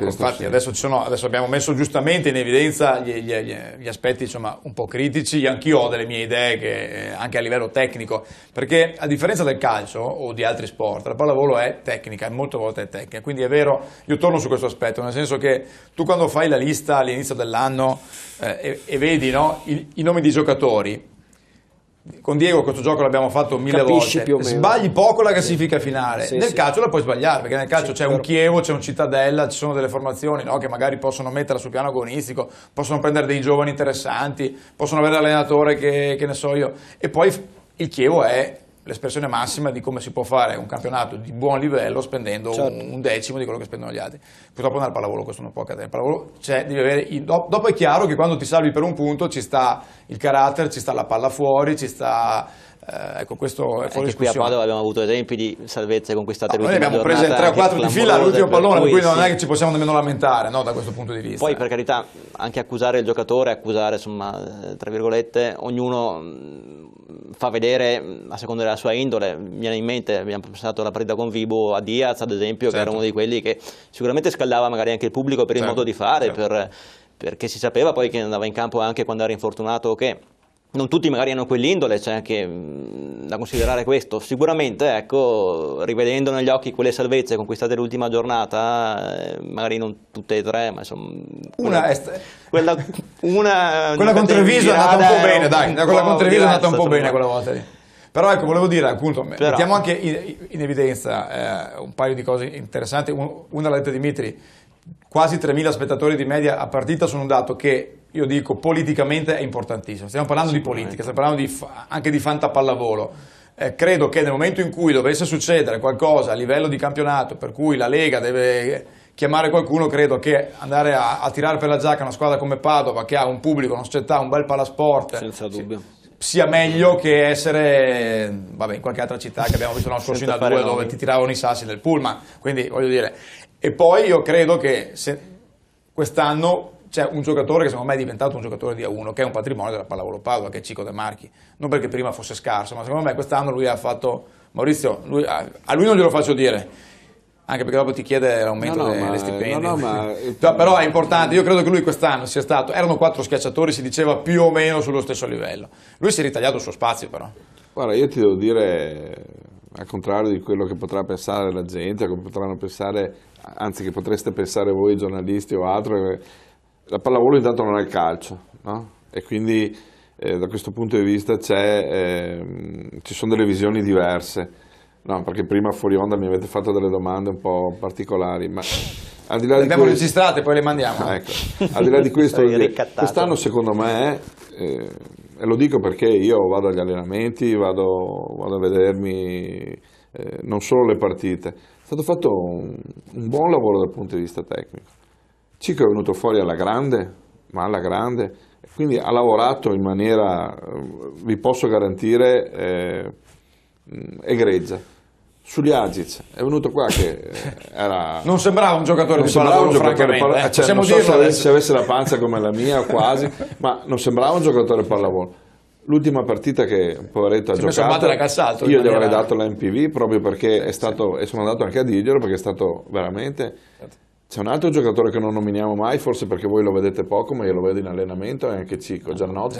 infatti adesso abbiamo messo giustamente in evidenza gli aspetti, insomma, un po' critici. Anch'io ho delle mie idee che, anche a livello tecnico, perché a differenza del calcio o di altri sport, la pallavolo è tecnica, molte volte è tecnica, quindi è vero, io torno su questo aspetto, nel senso che tu quando fai la lista all'inizio dell'anno e vedi, no, i nomi di giocatori, con Diego questo gioco l'abbiamo fatto 1000 volte, più o meno. Sbagli poco la classifica finale, nel calcio la puoi sbagliare, perché nel calcio c'è un Chievo, c'è un Cittadella, ci sono delle formazioni, no, che magari possono metterla sul piano agonistico, possono prendere dei giovani interessanti, possono avere l'allenatore che ne so io, e poi il Chievo è l'espressione massima di come si può fare un campionato di buon livello spendendo un decimo di quello che spendono gli altri. Purtroppo nel pallavolo questo non può accadere. Nel pallavolo devi avere dopo è chiaro che quando ti salvi per un punto ci sta il carattere, ci sta la palla fuori, ci sta ecco, questo è fuori discussione. Qui a Padova abbiamo avuto esempi di salvezze conquistate noi ne abbiamo prese 3 o 4 di fila all'ultimo pallone, per cui non è che ci possiamo nemmeno lamentare, no, da questo punto di vista. Poi per carità, anche accusare il giocatore, accusare, insomma, tra virgolette, ognuno fa vedere, a seconda della sua indole. Mi viene in mente, abbiamo passato la partita con Vibo a Diaz, ad esempio, che era uno di quelli che sicuramente scaldava magari anche il pubblico per il modo di fare, perché si sapeva poi che andava in campo anche quando era infortunato, che non tutti magari hanno quell'indole, c'è anche da considerare questo. Sicuramente, ecco, rivedendo negli occhi quelle salvezze conquistate l'ultima giornata, magari non tutte e tre, ma insomma quella con Treviso è andata un po' bene, dai, quella con Treviso è andata un po' bene quella volta lì. Però ecco, volevo dire, appunto, mettiamo anche in evidenza un paio di cose interessanti. Una l'ha detta Dimitri, quasi 3.000 spettatori di media a partita sono un dato che io dico politicamente è importantissimo. Stiamo parlando di politica, stiamo parlando anche di fantapallavolo. Credo che nel momento in cui dovesse succedere qualcosa a livello di campionato per cui la Lega deve chiamare qualcuno, credo che andare a tirare per la giacca una squadra come Padova, che ha un pubblico, una società, un bel palasport, senza dubbio, sia meglio che essere in qualche altra città che abbiamo visto l'anno scorso in A2 dove ti tiravano i sassi del pullman. Quindi voglio dire, e poi io credo che quest'anno c'è un giocatore che secondo me è diventato un giocatore di A1, che è un patrimonio della pallavolo Padova, che è Cico De Marchi. Non perché prima fosse scarso, ma secondo me quest'anno lui ha fatto... Maurizio, a lui non glielo faccio dire, anche perché dopo ti chiede l'aumento degli stipendi. Però è importante, io credo che lui quest'anno sia stato... Erano 4 schiacciatori, si diceva più o meno sullo stesso livello. Lui si è ritagliato il suo spazio, però. Guarda, io ti devo dire, al contrario di quello che potrà pensare la gente, come potranno pensare, anzi che potreste pensare voi giornalisti o altro, la pallavolo intanto non è il calcio, no? E quindi da questo punto di vista ci sono delle visioni diverse, no? Perché prima fuori onda mi avete fatto delle domande un po' particolari, ma al di là le abbiamo registrate, poi le mandiamo. Ecco, al di là di questo, quest'anno secondo me, e lo dico perché io vado agli allenamenti, vado a vedermi non solo le partite, è stato fatto un buon lavoro dal punto di vista tecnico. Cico è venuto fuori alla grande, ma alla grande, quindi ha lavorato in maniera, vi posso garantire, egregia. Sugli Agic è venuto qua che era... Non sembrava un giocatore di pallavolo, francamente. Cioè, non so se avesse la pancia come la mia, quasi, ma non sembrava un giocatore di pallavolo. L'ultima partita che poveretto ha giocato, io gli avrei dato la MPV proprio perché è stato, e sono andato anche a dirglielo perché è stato veramente... C'è un altro giocatore che non nominiamo mai, forse perché voi lo vedete poco, ma io lo vedo in allenamento, è anche Cico, Giannotti.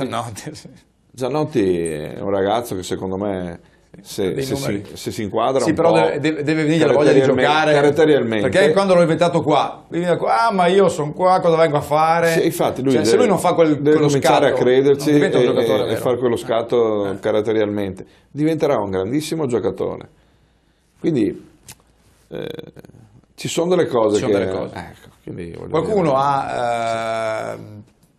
Giannotti è un ragazzo che secondo me, se si inquadra sì, però deve venire la voglia di giocare, caratterialmente. Perché quando l'ho inventato qua, ma io sono qua, cosa vengo a fare? Sì, infatti lui se lui non fa deve cominciare a crederci e fare quello scatto caratterialmente, diventerà un grandissimo giocatore. Quindi... ci sono delle cose Ecco, qualcuno ha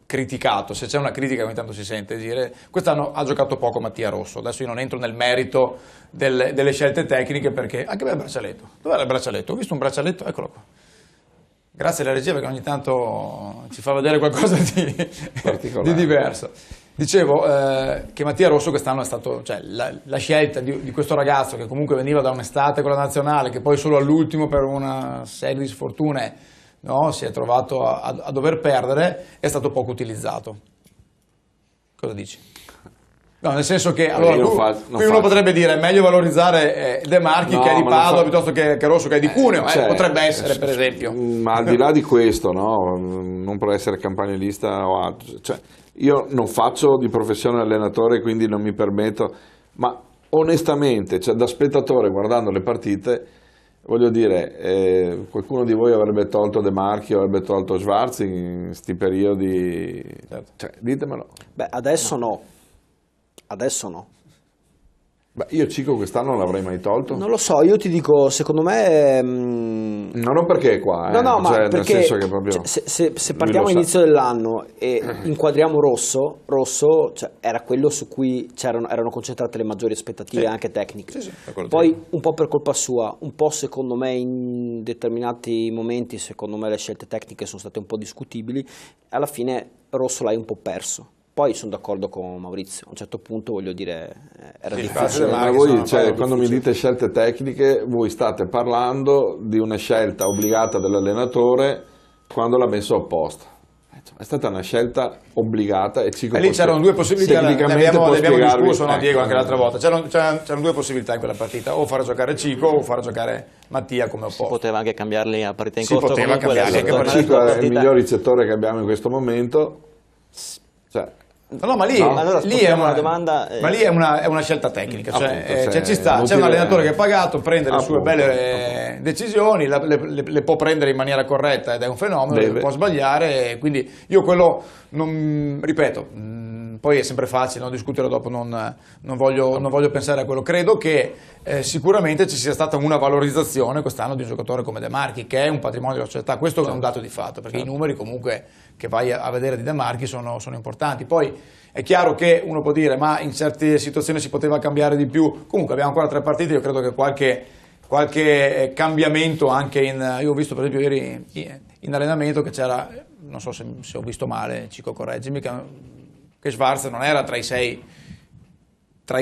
criticato, se c'è una critica ogni tanto si sente dire, quest'anno ha giocato poco Mattia Rosso. Adesso io non entro nel merito delle scelte tecniche perché anche per il braccialetto, dov'era il braccialetto? Ho visto un braccialetto, eccolo qua. Grazie alla regia perché ogni tanto ci fa vedere qualcosa di diverso. Dicevo che Mattia Rosso quest'anno è stato, cioè, la scelta di questo ragazzo che comunque veniva da un'estate con la nazionale, che poi solo all'ultimo per una serie di sfortune si è trovato a dover perdere, è stato poco utilizzato. Cosa dici? No, nel senso che allora, qui uno potrebbe dire è meglio valorizzare De Marchi che è di Padova piuttosto che Rosso che è di Cuneo, potrebbe essere per esempio. Ma al di là di questo, no? Non per essere campanilista o altro, cioè, io non faccio di professione allenatore, quindi non mi permetto, ma onestamente, cioè, da spettatore guardando le partite, voglio dire, qualcuno di voi avrebbe tolto De Marchi o avrebbe tolto Schwarz in questi periodi? Cioè, ditemelo. Beh, adesso no. Adesso no. Beh, io Cico quest'anno non l'avrei mai tolto. Non lo so, io ti dico, secondo me... non perché è qua, no, ma cioè, perché nel senso che proprio se partiamo all'inizio dell'anno e inquadriamo Rosso cioè, era quello su cui erano concentrate le maggiori aspettative anche tecniche. Sì, poi un po' per colpa sua, un po' secondo me in determinati momenti, secondo me le scelte tecniche sono state un po' discutibili, alla fine Rosso l'hai un po' perso. Poi sono d'accordo con Maurizio, a un certo punto voglio dire era difficile. Ma voi, cioè, quando mi dite scelte tecniche, voi state parlando di una scelta obbligata dell'allenatore quando l'ha messo apposta. È stata una scelta obbligata e E lì c'erano due possibilità, ne abbiamo discusso, no, Diego, anche l'altra volta. C'erano due possibilità in quella partita, o fare giocare Cico o fare giocare Mattia come opposto. Si poteva anche cambiarli a partita in Si corso. poteva comunque cambiarli adesso anche tornare Cico sulla è il partita- miglior ricettore che abbiamo in questo momento. Cioè, No, ma lì, No, allora lì è spostiamo una, la domanda, ma lì è una scelta tecnica, cioè, Appunto, ci sta, c'è un inutile- allenatore che è pagato, prende le sue Appunto, belle decisioni, le può prendere in maniera corretta ed è un fenomeno, Deve. può sbagliare, quindi io quello, ripeto, poi è sempre facile, no, discutere dopo, non voglio pensare a quello, credo che sicuramente ci sia stata una valorizzazione quest'anno di un giocatore come De Marchi, che è un patrimonio della società, questo è un dato di fatto, perché i numeri comunque che vai a vedere di De Marchi sono importanti. Poi è chiaro che uno può dire ma in certe situazioni si poteva cambiare di più, comunque abbiamo ancora 3 partite, io credo che qualche cambiamento anche io ho visto per esempio ieri in allenamento che c'era, non so se ho visto male, Cico correggimi, che Schwarz non era tra i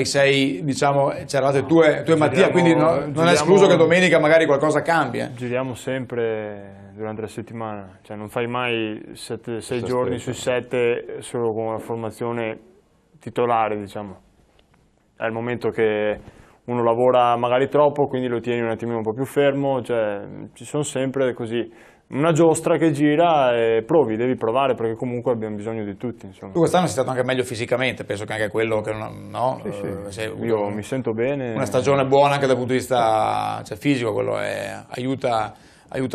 6, diciamo, c'eravate tu e Mattia, quindi non è escluso che domenica magari qualcosa cambia. Giriamo sempre durante la settimana, cioè non fai mai 6 giorni su 7 solo con una formazione titolare, diciamo. È il momento che uno lavora magari troppo, quindi lo tieni un attimino un po' più fermo, cioè ci sono sempre così. Una giostra che gira e devi provare perché comunque abbiamo bisogno di tutti. Insomma. Tu quest'anno sei stato anche meglio fisicamente, penso che anche quello che no? Sì. Io mi sento bene. Una stagione buona anche dal punto di vista fisico, quello aiuta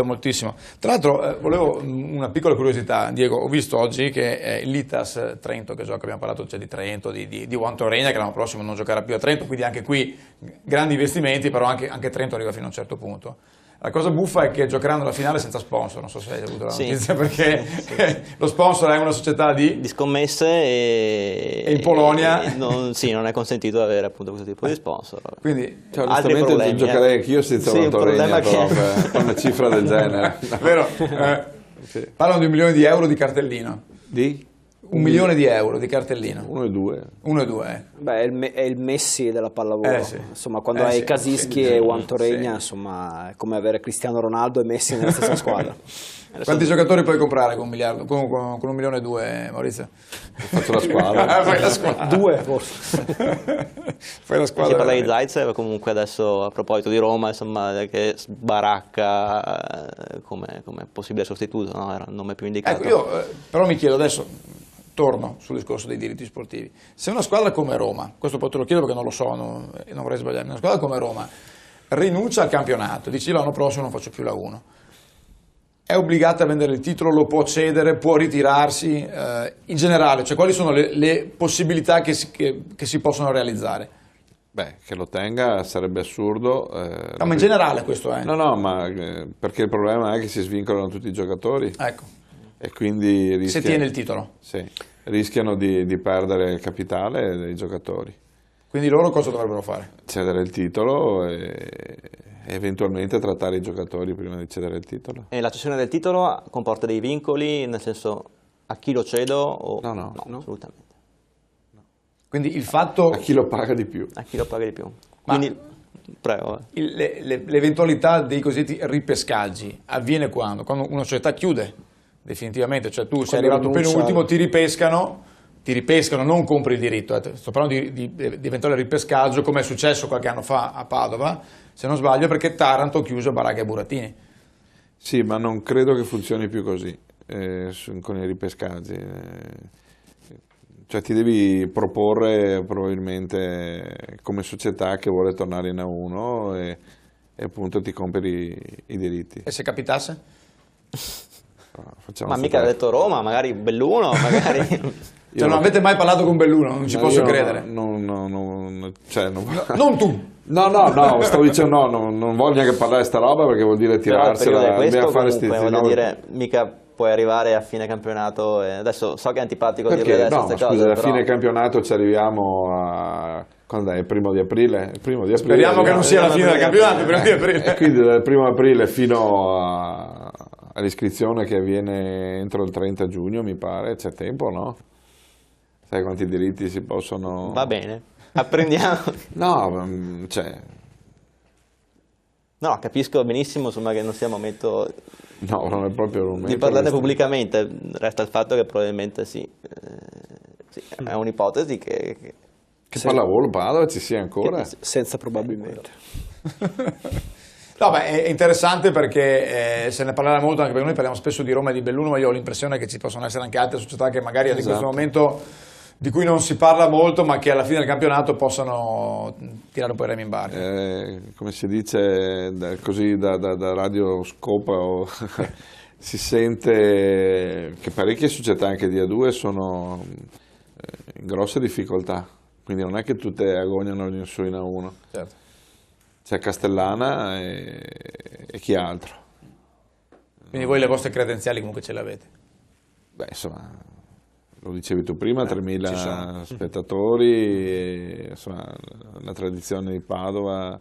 moltissimo. Tra l'altro volevo una piccola curiosità, Diego, ho visto oggi che l'Itas Trento che gioca, abbiamo parlato di Trento, di Juan Torregna che l'anno prossimo non giocherà più a Trento, quindi anche qui grandi investimenti, però anche Trento arriva fino a un certo punto. La cosa buffa è che giocheranno la finale senza sponsor, non so se hai avuto la notizia, perché lo sponsor è una società di scommesse e in Polonia non è consentito avere appunto questo tipo di sponsor. Quindi altri onestamente problemi, giocherei anch'io senza Sì, una il problema Torregna, è però, che- per una cifra del genere. vero? Sì. Parlano di 1 milione di euro di cartellino. Di? 1 milione di euro di cartellino. 1 e 2. 1 e 2. Beh, è il Messi della pallavolo. Sì. Insomma, quando hai Sì, Casischi sì, e Juan Torregna, sì. insomma, è come avere Cristiano Ronaldo e Messi nella stessa squadra. Quanti giocatori puoi comprare con 1 miliardo? Con 1 milione e 2, Maurizio? Faccio la squadra. Fai la squadra. 2 forse. Fai la Si squadra. parla di veramente. Zaitsev, comunque adesso a proposito di Roma, insomma, che sbaracca come possibile sostituto, no? Era il nome più indicato. Ecco, io però mi chiedo adesso, torno sul discorso dei diritti sportivi. Se una squadra come Roma, questo poi te lo chiedo perché non lo so, non vorrei sbagliarmi, una squadra come Roma rinuncia al campionato, dici l'anno prossimo non faccio più la 1, è obbligata a vendere il titolo, lo può cedere, può ritirarsi, in generale, cioè quali sono le possibilità che si possono realizzare? Beh, che lo tenga sarebbe assurdo. No, ma in generale questo è. No, ma perché il problema è che si svincolano tutti i giocatori Ecco, e quindi se tiene il titolo. sì, rischiano di perdere il capitale dei giocatori. Quindi loro cosa dovrebbero fare? Cedere il titolo e eventualmente trattare i giocatori prima di cedere il titolo. E la cessione del titolo comporta dei vincoli, nel senso a chi lo cedo o No. assolutamente. Quindi il fatto, A chi lo paga di più? A chi lo paga di più. Ma- Quindi, prego. l'eventualità dei cosiddetti ripescaggi avviene quando una società chiude definitivamente, cioè tu sei Quando arrivato rinuncia- penultimo, ti ripescano, non compri il diritto, sto parlando di eventuale ripescaggio come è successo qualche anno fa a Padova, se non sbaglio, perché Taranto ha chiuso Baracca e Burattini. Sì, ma non credo che funzioni più così con i ripescaggi. Cioè ti devi proporre probabilmente come società che vuole tornare in A1 e appunto ti compri i diritti. E se capitasse? Facciamo Ma mica ha sta- detto Roma, magari Belluno, magari... Cioè, non avete mai parlato con Belluno, non ci No, posso io credere. Cioè, Non tu! No, stavo dicendo non voglio neanche parlare di sta roba perché vuol dire Però il periodo tirarsela, è questo, dobbiamo fare comunque, sti voglio dire, mica puoi arrivare a fine campionato e adesso so che è antipatico dire perché adesso no, queste scusa, cose, alla però... fine campionato ci arriviamo a quando è? Il 1 di aprile? Speriamo che non sia la fine del campionato, il 1 di aprile. E quindi dal 1 aprile fino all'iscrizione che avviene entro il 30 giugno mi pare, c'è tempo, no? Sai quanti diritti si possono... Va bene, apprendiamo. No, cioè... No, capisco benissimo insomma, che non sia il momento No, non è proprio il momento. Di parlarne pubblicamente, resta il fatto che probabilmente sì, sì, è un'ipotesi che pallavolo Padova ci sia ancora. Senza probabilmente. No, beh, è interessante perché se ne parlerà molto, anche perché noi parliamo spesso di Roma e di Belluno, ma io ho l'impressione che ci possono essere anche altre società che magari in questo momento di cui non si parla molto, ma che alla fine del campionato possano tirare un po' i remi in barca. Come si dice così da Radio Scopa, si sente che parecchie società anche di A2 sono in grosse difficoltà, quindi non è che tutte agognano su in A1. Certo. C'è Castellana e chi altro. Quindi voi le vostre credenziali comunque ce le avete? Beh, insomma, lo dicevi tu prima, 3.000 spettatori, e, insomma, la tradizione di Padova.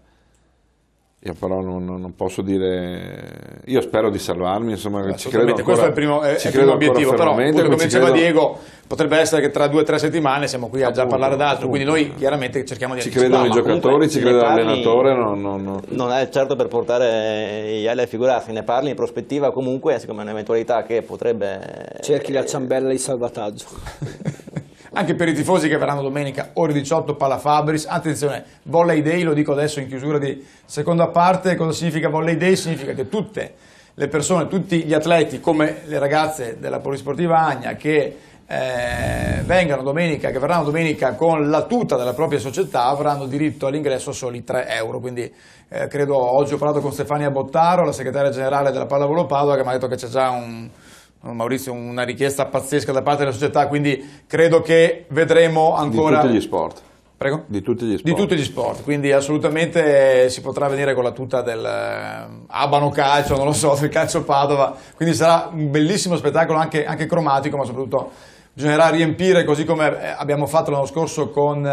Io però non posso dire, io spero di salvarmi, insomma, ci credo ancora, questo è il primo obiettivo, però appunto, come diceva Diego, potrebbe essere che tra 2 o 3 settimane siamo qui a già parlare d'altro, quindi noi chiaramente cerchiamo di ci credono i giocatori, ci crede l'allenatore, non è certo per portare Iele a figurarsi, ne parli in prospettiva comunque, siccome è un'eventualità che potrebbe... Cerchi la ciambella di salvataggio. Anche per i tifosi che verranno domenica, ore 18, Pala Fabris. Attenzione, Volley Day, lo dico adesso in chiusura di seconda parte. Cosa significa Volley Day? Significa che tutte le persone, tutti gli atleti, come le ragazze della Polisportiva Agna, che verranno domenica con la tuta della propria società, avranno diritto all'ingresso a soli 3 euro. Quindi credo, oggi ho parlato con Stefania Bottaro, la segretaria generale della Pallavolo Padova, che mi ha detto che c'è già Maurizio, una richiesta pazzesca da parte della società, quindi credo che vedremo ancora... Di tutti gli sport. Prego? Di tutti gli sport. Di tutti gli sport, quindi assolutamente si potrà venire con la tuta del Abano Calcio, non lo so, del Calcio Padova, quindi sarà un bellissimo spettacolo anche cromatico, ma soprattutto bisognerà riempire, così come abbiamo fatto l'anno scorso con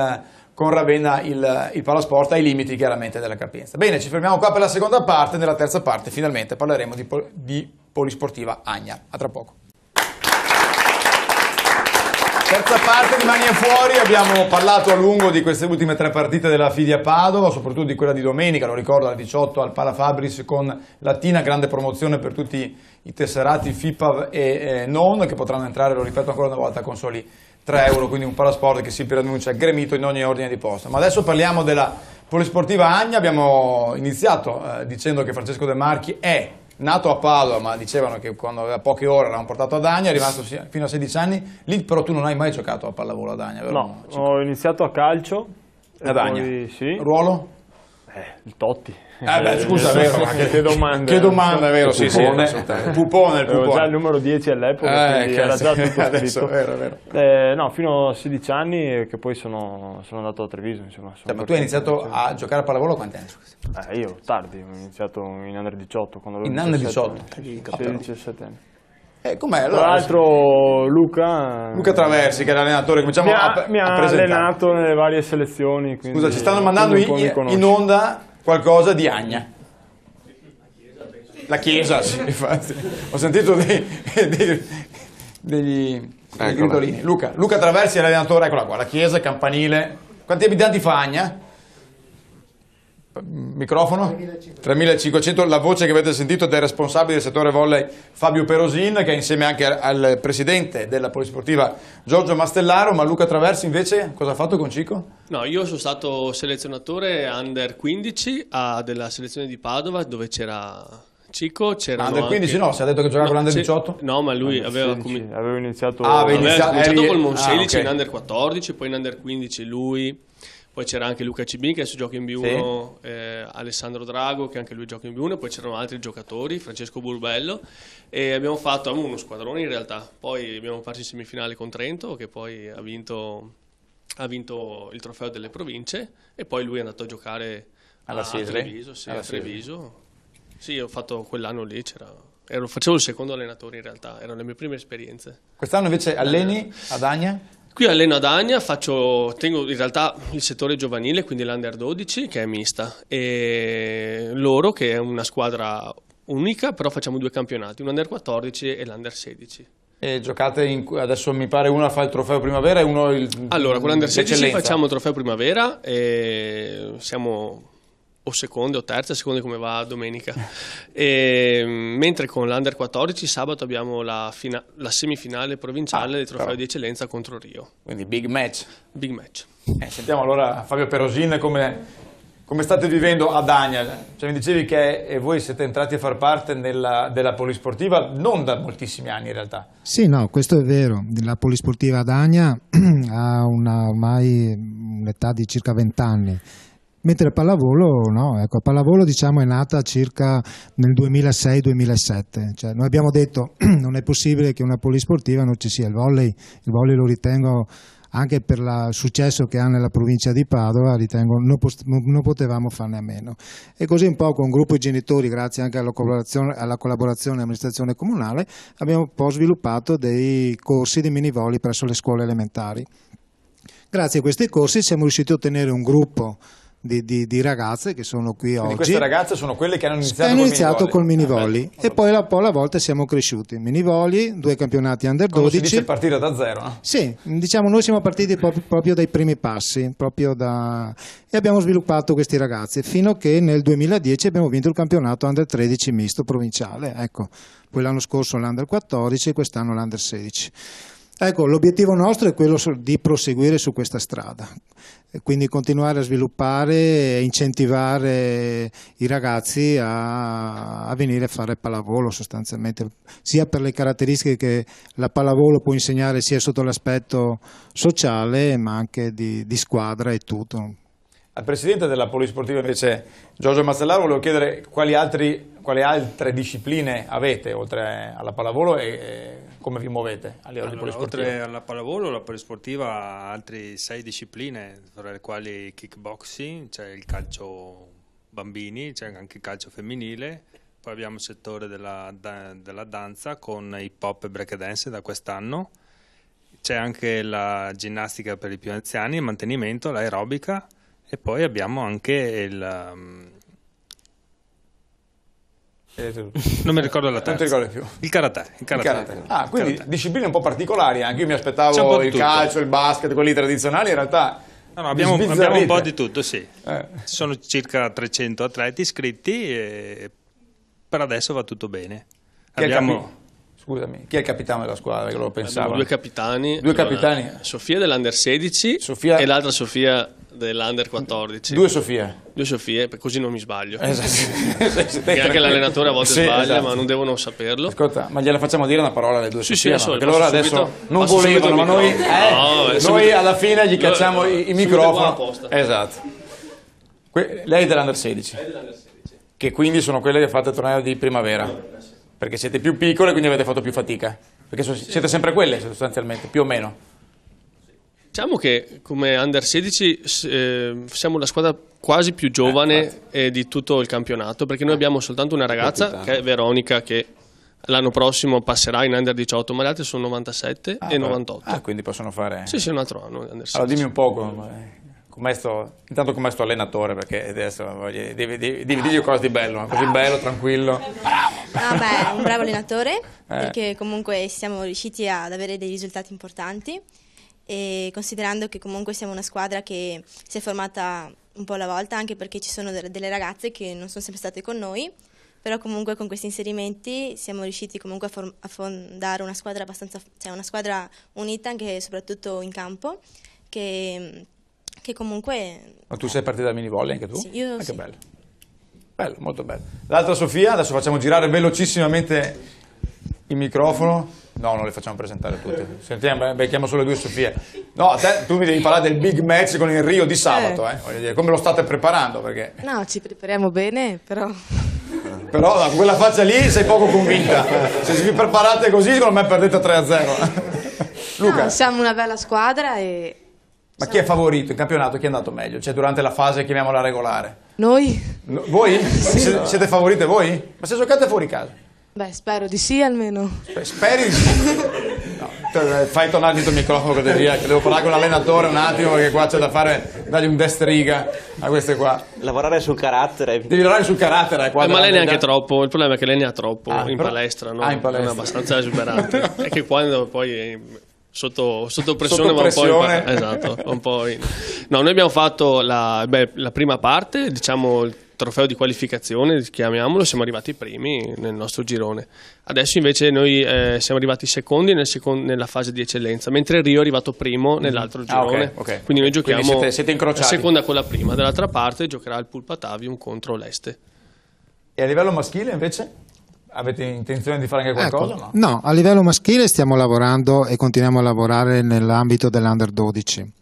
Ravenna, il Palasport, ai limiti chiaramente della capienza. Bene, ci fermiamo qua per la seconda parte. Nella terza parte finalmente parleremo di Polisportiva Agna. A tra poco. Terza parte di Magna Fuori, abbiamo parlato a lungo di queste ultime 3 partite della Fidia Padova, soprattutto di quella di domenica, lo ricordo, alle 18 al Pala Fabris con Latina, grande promozione per tutti i tesserati FIPAV e non, che potranno entrare, lo ripeto ancora una volta, con soli 3 euro, quindi un Palasport che si preannuncia gremito in ogni ordine di posta. Ma adesso parliamo della Polisportiva Agna. Abbiamo iniziato dicendo che Francesco De Marchi è nato a Padova, ma dicevano che quando aveva poche ore l'hanno portato ad Agna, è rimasto fino a 16 anni. Lì però tu non hai mai giocato a pallavolo ad Agna, vero? No, ho iniziato a calcio. Ad Agna? Sì. Ruolo? Il Totti. Scusa, vero? Che domanda. Che domanda, è vero? Sì, Pupone. Pupone, il Avevo Pupone. già il numero 10 all'epoca, quindi era già tutto adesso, scritto. vero. No, fino a 16 anni, che poi sono andato a Treviso. Insomma, Ma tu hai iniziato a giocare a pallavolo a quanti anni? Io tardi, ho iniziato in Under 18. Quando In Under 18? 16-17 anni. Com'è? Tra Allora, l'altro Luca Traversi, che è l'allenatore, cominciamo mi ha a presentare. allenato nelle varie selezioni. Scusa, ci stanno mandando in onda qualcosa di Agna. La chiesa, sì, infatti. Ho sentito degli gridolini. Luca Traversi è l'allenatore, eccola qua, la chiesa, campanile. Quanti abitanti fa Agna? Microfono? 3.500. La voce che avete sentito è del responsabile del settore volley Fabio Perosin, che è insieme anche al presidente della Polisportiva Giorgio Mastellaro. Ma Luca Traversi invece cosa ha fatto con Cico? No, io sono stato selezionatore under 15 della selezione di Padova, dove c'era Cico, c'era Under 15 no, si è detto che giocava con l'Under 18? No, ma lui aveva avevo iniziato cominciato col Monselice in Under 14, poi in Under 15 lui. Poi c'era anche Luca Cibin che adesso gioca in B1, sì. Alessandro Drago che anche lui gioca in B1, poi c'erano altri giocatori, Francesco Burbello, e abbiamo fatto uno squadrone in realtà. Poi abbiamo perso in semifinale con Trento, che poi ha vinto il trofeo delle province, e poi lui è andato a giocare a Treviso. Sì, a Treviso. Sì, ho fatto quell'anno lì, facevo il secondo allenatore in realtà, erano le mie prime esperienze. Quest'anno invece alleni ad Agna? Qui alleno ad Agna, tengo in realtà il settore giovanile, quindi l'Under 12 che è mista, e loro che è una squadra unica, però facciamo 2 campionati, un Under 14 e l'Under 16. E giocate adesso mi pare uno fa il trofeo primavera e uno Allora, con l'Under 16 facciamo il trofeo primavera e siamo o seconde o terze, a seconda di come va domenica. Mentre con l'Under 14 sabato abbiamo la semifinale provinciale del trofeo di eccellenza contro Rio. Quindi big match. Big match. Sentiamo allora Fabio Perosin come state vivendo ad Agna. Cioè, mi dicevi che voi siete entrati a far parte della polisportiva non da moltissimi anni in realtà. Sì, no, questo è vero. La polisportiva ad Agna ha ormai un'età di circa 20 anni. Mentre il pallavolo no, ecco, il pallavolo diciamo è nata circa nel 2006-2007, cioè, noi abbiamo detto non è possibile che una polisportiva non ci sia il volley lo ritengo anche per il successo che ha nella provincia di Padova, ritengo non potevamo farne a meno. E così un po' con un gruppo di genitori, grazie anche alla collaborazione dell'amministrazione comunale, abbiamo un po' sviluppato dei corsi di mini volley presso le scuole elementari. Grazie a questi corsi siamo riusciti a ottenere un gruppo di ragazze che sono qui Quindi oggi. queste ragazze sono quelle che hanno iniziato col mini volley e poi alla volta siamo cresciuti. Mini volley, 2 campionati under 12. Quando si dice partire da zero, no? Sì, diciamo noi siamo partiti proprio dai primi passi, e abbiamo sviluppato questi ragazzi fino a che nel 2010 abbiamo vinto il campionato under 13 misto provinciale. Ecco, poi l'anno scorso l'under 14 e quest'anno l'under 16. Ecco, l'obiettivo nostro è quello di proseguire su questa strada, quindi continuare a sviluppare e incentivare i ragazzi a venire a fare pallavolo sostanzialmente, sia per le caratteristiche che la pallavolo può insegnare sia sotto l'aspetto sociale ma anche di squadra e tutto. Al presidente della polisportiva invece, Giorgio Mazzellaro, volevo chiedere quali altre discipline avete oltre alla pallavolo e come vi muovete a livello di polisportiva? Oltre alla pallavolo, la polisportiva ha altre 6 discipline, tra le quali kickboxing, c'è il calcio bambini, c'è anche il calcio femminile, poi abbiamo il settore della danza con hip hop e breakdance da quest'anno, c'è anche la ginnastica per i più anziani, il mantenimento, l'aerobica. E poi abbiamo anche il... non mi ricordo la terza. Non ti ricordi più? Il karate. Ah, quindi discipline un po' particolari anche. Io mi aspettavo il calcio, il basket, quelli tradizionali, in realtà... No, abbiamo un po' di tutto, sì. Ci sono circa 300 atleti iscritti e per adesso va tutto bene. Scusami, chi è il capitano della squadra? Che lo pensavo. Due capitani. Sofia dell'Under 16 e l'altra Sofia dell'Under 14. Due Sofie, così non mi sbaglio. Esatto. Perché anche l'allenatore a volte sbaglia, ma non devono saperlo. Ascolta, ma gliela facciamo dire una parola alle due Sofie? Sì, perché loro adesso non volevano, ma noi alla fine gli cacciamo i microfoni. Esatto. Lei è dell'Under 16. Che quindi sono quelle che fate il torneo di primavera. Perché siete più piccole, quindi avete fatto più fatica. Perché siete sempre quelle, sostanzialmente, più o meno. Diciamo che come Under 16 siamo la squadra quasi più giovane di tutto il campionato, perché noi abbiamo soltanto una ragazza, che è Veronica, che l'anno prossimo passerà in Under 18, ma le altre sono 97 e 98. Quindi possono fare... Sì, un altro anno Under 16. Allora dimmi un po' intanto com'è sto allenatore, perché adesso devi dirgli qualcosa di bello, così bello, tranquillo. È un bravo allenatore, perché comunque siamo riusciti ad avere dei risultati importanti e considerando che comunque siamo una squadra che si è formata un po' alla volta, anche perché ci sono delle ragazze che non sono sempre state con noi, però comunque con questi inserimenti siamo riusciti comunque a fondare una squadra una squadra unita anche e soprattutto in campo, che comunque... Ma tu sei partita da mini volley anche tu? Sì, io anche sì. Bello, molto bello. L'altra Sofia, adesso facciamo girare velocissimamente il microfono. No, non le facciamo presentare tutte. Sentiamo, becchiamo solo le due Sofie. No, tu mi devi parlare del big match con il Rio di sabato, voglio dire, come lo state preparando? Perché... No, ci prepariamo bene, però... Però con quella faccia lì sei poco convinta. Se vi preparate così, secondo me perdete 3-0. Luca? No, siamo una bella squadra e... Ma chi è favorito in campionato? Chi è andato meglio? Cioè durante la fase, chiamiamola regolare? Noi? Voi? Sì. Siete favorite voi? Ma se giocate fuori casa? Beh, spero di sì almeno. Speri di sì? No, fai tornare il microfono che devo parlare con l'allenatore un attimo, perché qua c'è da fare, dargli un destriga a queste qua. Lavorare sul carattere. Devi lavorare sul carattere. Ma lei neanche troppo, il problema è che lei ne ha troppo in palestra, no? In palestra. Non è abbastanza esuberante. È che quando poi... Sotto pressione, va un po', No, noi abbiamo fatto la prima parte, diciamo il trofeo di qualificazione, chiamiamolo, siamo arrivati primi nel nostro girone. Adesso invece noi siamo arrivati secondi nella fase di eccellenza, mentre Rio è arrivato primo nell'altro girone. Ok. Quindi noi giochiamo siete la incrociati. seconda con la prima. Dall'altra parte giocherà il Pulpatavium contro l'Este. E a livello maschile invece? Avete intenzione di fare anche qualcosa? Ecco, no, a livello maschile stiamo lavorando e continuiamo a lavorare nell'ambito dell'Under 12.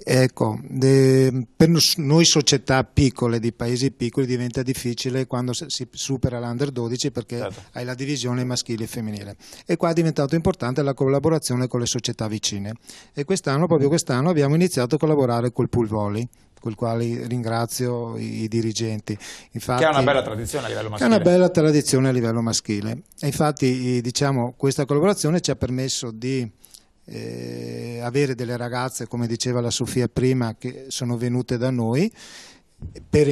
Ecco, per noi società piccole, di paesi piccoli, diventa difficile quando si supera l'Under 12 perché Certo. hai la divisione maschile e femminile. E qua è diventato importante la collaborazione con le società vicine. E proprio quest'anno, abbiamo iniziato a collaborare col pool volley, con il quale ringrazio i dirigenti. Infatti, Che ha una bella tradizione a livello è maschile. una bella tradizione a livello maschile. E infatti, diciamo, questa collaborazione ci ha permesso di avere delle ragazze, come diceva la Sofia prima, che sono venute da noi per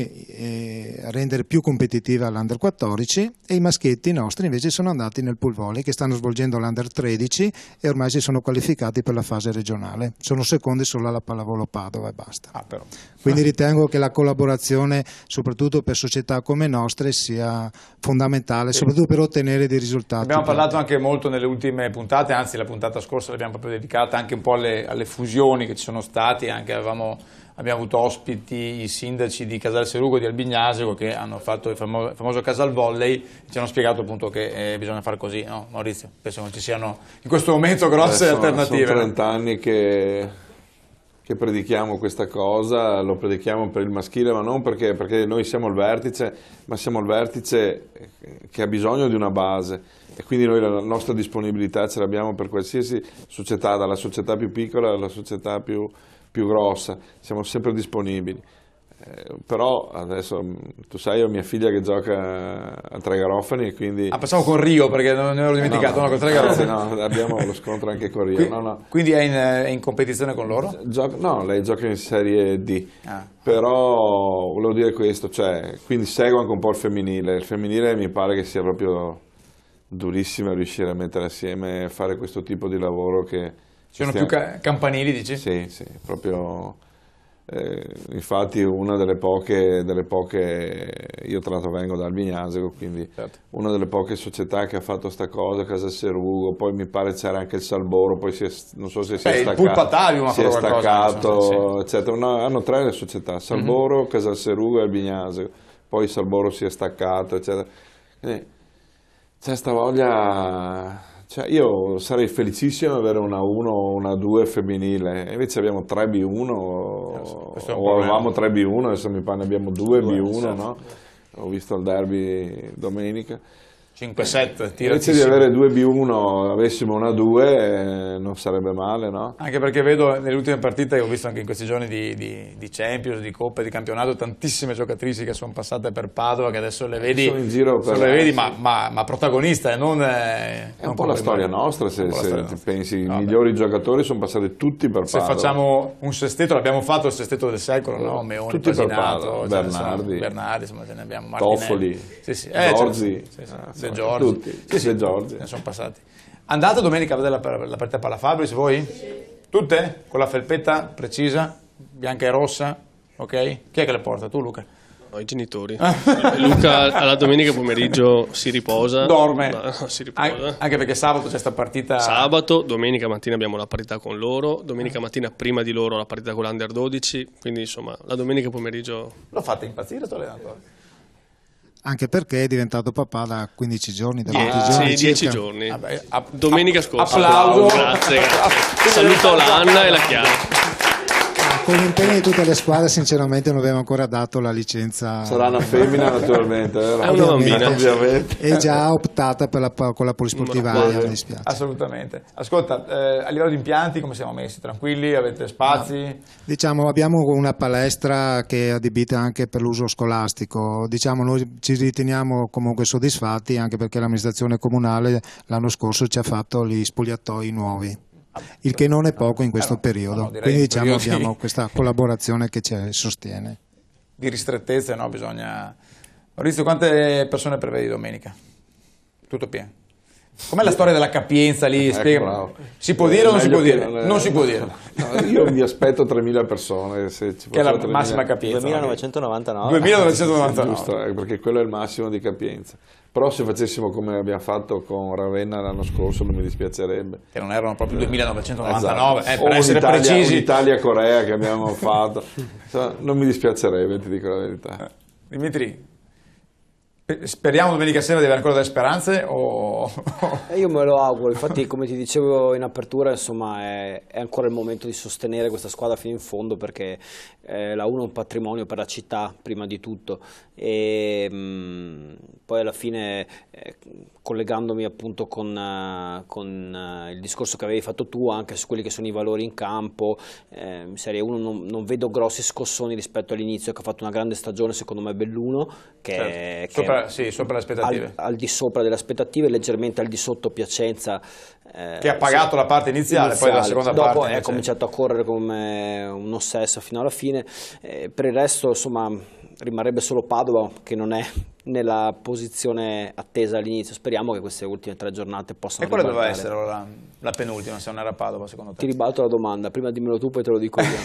rendere più competitiva l'Under 14, e i maschietti nostri invece sono andati nel pool volley, che stanno svolgendo l'Under 13 e ormai si sono qualificati per la fase regionale. Sono secondi solo alla Pallavolo Padova e basta. Però. Quindi ritengo che la collaborazione, soprattutto per società come nostre, sia fondamentale, soprattutto per ottenere dei risultati. Abbiamo parlato anche molto nelle ultime puntate, anzi la puntata scorsa l'abbiamo proprio dedicata anche un po' alle fusioni che ci sono state, anche abbiamo avuto ospiti i sindaci di Casal Serugo e di Albignasego che hanno fatto il famoso Casal Volley e ci hanno spiegato appunto che bisogna fare così, no Maurizio? Penso che non ci siano in questo momento grosse alternative. Sono 30 anni che predichiamo questa cosa, lo predichiamo per il maschile, ma non perché noi siamo il vertice, ma siamo il vertice che ha bisogno di una base, e quindi noi la nostra disponibilità ce l'abbiamo per qualsiasi società, dalla società più piccola alla società più grossa, siamo sempre disponibili. Però adesso tu sai, ho mia figlia che gioca a Tre Garofani e quindi... Pensavo con Rio, perché non ne ero dimenticato, no, con Tre Garofani. No, abbiamo lo scontro anche con Rio. Quindi è in competizione con loro? No, lei gioca in Serie D, però volevo dire questo, cioè, quindi seguo anche un po' il femminile mi pare che sia proprio durissimo riuscire a mettere assieme e fare questo tipo di lavoro che... Sono più campanili, dici? Sì, proprio... infatti una delle poche, io tra l'altro vengo da Albignasego, quindi certo. Una delle poche società che ha fatto sta cosa, Casal Serugo, poi mi pare c'era anche il Salboro, poi non so se si è staccato, il Pulpatavium si è staccato, sì. eccetera. No, hanno 3 società, Salboro, Casal Serugo e Albignasego, poi il Salboro si è staccato, eccetera. Quindi c'è sta voglia... Cioè, io sarei felicissimo di avere una 1 o una 2 femminile, invece abbiamo 3B1 o avevamo 3B1, adesso mi pare ne abbiamo 2B1, certo. No? Ho visto il derby domenica. 5-7, invece di avere 2B1 avessimo una 2 non sarebbe male, no? Anche perché vedo nelle ultime partite, che ho visto anche in questi giorni di Champions, di Coppa e di campionato, tantissime giocatrici che sono passate per Padova, che adesso le vedi, sono in giro per le vedi ma protagoniste, non è un po' la storia nostra, se ti pensi, i Vabbè. Migliori giocatori sono passati tutti per Padova. Se facciamo un sestetto, l'abbiamo fatto il sestetto del secolo, no? Meoni, tutti Pasinato, per Padova, Bernardi, insomma ce ne abbiamo, Toffoli, Giorgi, De Giorgi. Tutti. Sì, Giorgi. ne sono passati. Andate domenica a vedere la partita Pallafabris voi? Tutte? Con la felpetta precisa, bianca e rossa? Ok? Chi è che le porta? Tu, Luca? No, i genitori. Luca alla domenica pomeriggio si riposa. Dorme. No, si riposa. Anche perché sabato c'è questa partita. Sabato, domenica mattina abbiamo la partita con loro, domenica mattina prima di loro la partita con l'Under 12, quindi insomma la domenica pomeriggio... Lo fate impazzire questo allenatore? Anche perché è diventato papà da 15 giorni, da 20 Sì, giorni 10 circa. giorni. Vabbè, Domenica scorsa. Applauso. Grazie. Saluto l'Anna e la Chiara. Con l'impegno di tutte le squadre sinceramente non abbiamo ancora dato la licenza. Sarà una femmina naturalmente, vero? È una bambina. Ovviamente. È già optata con la polisportiva Aya, mi dispiace. Assolutamente. Ascolta, a livello di impianti come siamo messi? Tranquilli? Avete spazi? Diciamo abbiamo una palestra che è adibita anche per l'uso scolastico, diciamo noi ci riteniamo comunque soddisfatti anche perché l'amministrazione comunale l'anno scorso ci ha fatto gli spogliatoi nuovi. Il che non è poco in questo periodo, quindi diciamo abbiamo questa collaborazione che ci sostiene. Di ristrettezze, no? Bisogna... Maurizio, quante persone prevedi domenica? Tutto pieno? Com'è la storia della capienza lì? Spiega. Si può dire o non si può dire? Non si può dire. No, io mi aspetto 3.000 persone. Se ci che è la 3.000... massima capienza. 2999. 2999. Giusto, perché quello è il massimo di capienza. Però se facessimo come abbiamo fatto con Ravenna l'anno scorso non mi dispiacerebbe. Che non erano proprio 2999, esatto. Per essere precisi. Italia-Corea che abbiamo fatto. Non mi dispiacerebbe, ti dico la verità. Dimitri, speriamo domenica sera di avere ancora delle speranze o... Io me lo auguro, infatti come ti dicevo in apertura, insomma è ancora il momento di sostenere questa squadra fino in fondo, perché la 1 è un patrimonio per la città prima di tutto, e poi alla fine collegandomi appunto con il discorso che avevi fatto tu anche su quelli che sono i valori in campo, in Serie 1 non vedo grossi scossoni rispetto all'inizio, che ha fatto una grande stagione secondo me Belluno, che sopra le aspettative. Al di sopra delle aspettative, leggermente al di sotto Piacenza, che ha pagato la parte iniziale, poi la seconda dopo parte è cominciato a correre come un ossesso fino alla fine. Per il resto insomma rimarrebbe solo Padova, che non è nella posizione attesa all'inizio. Speriamo che queste ultime 3 giornate possano ribaltare. E quale ribaltare. doveva essere la penultima, se non era Padova secondo te? Ti ribalto la domanda, prima dimmelo tu poi te lo dico io.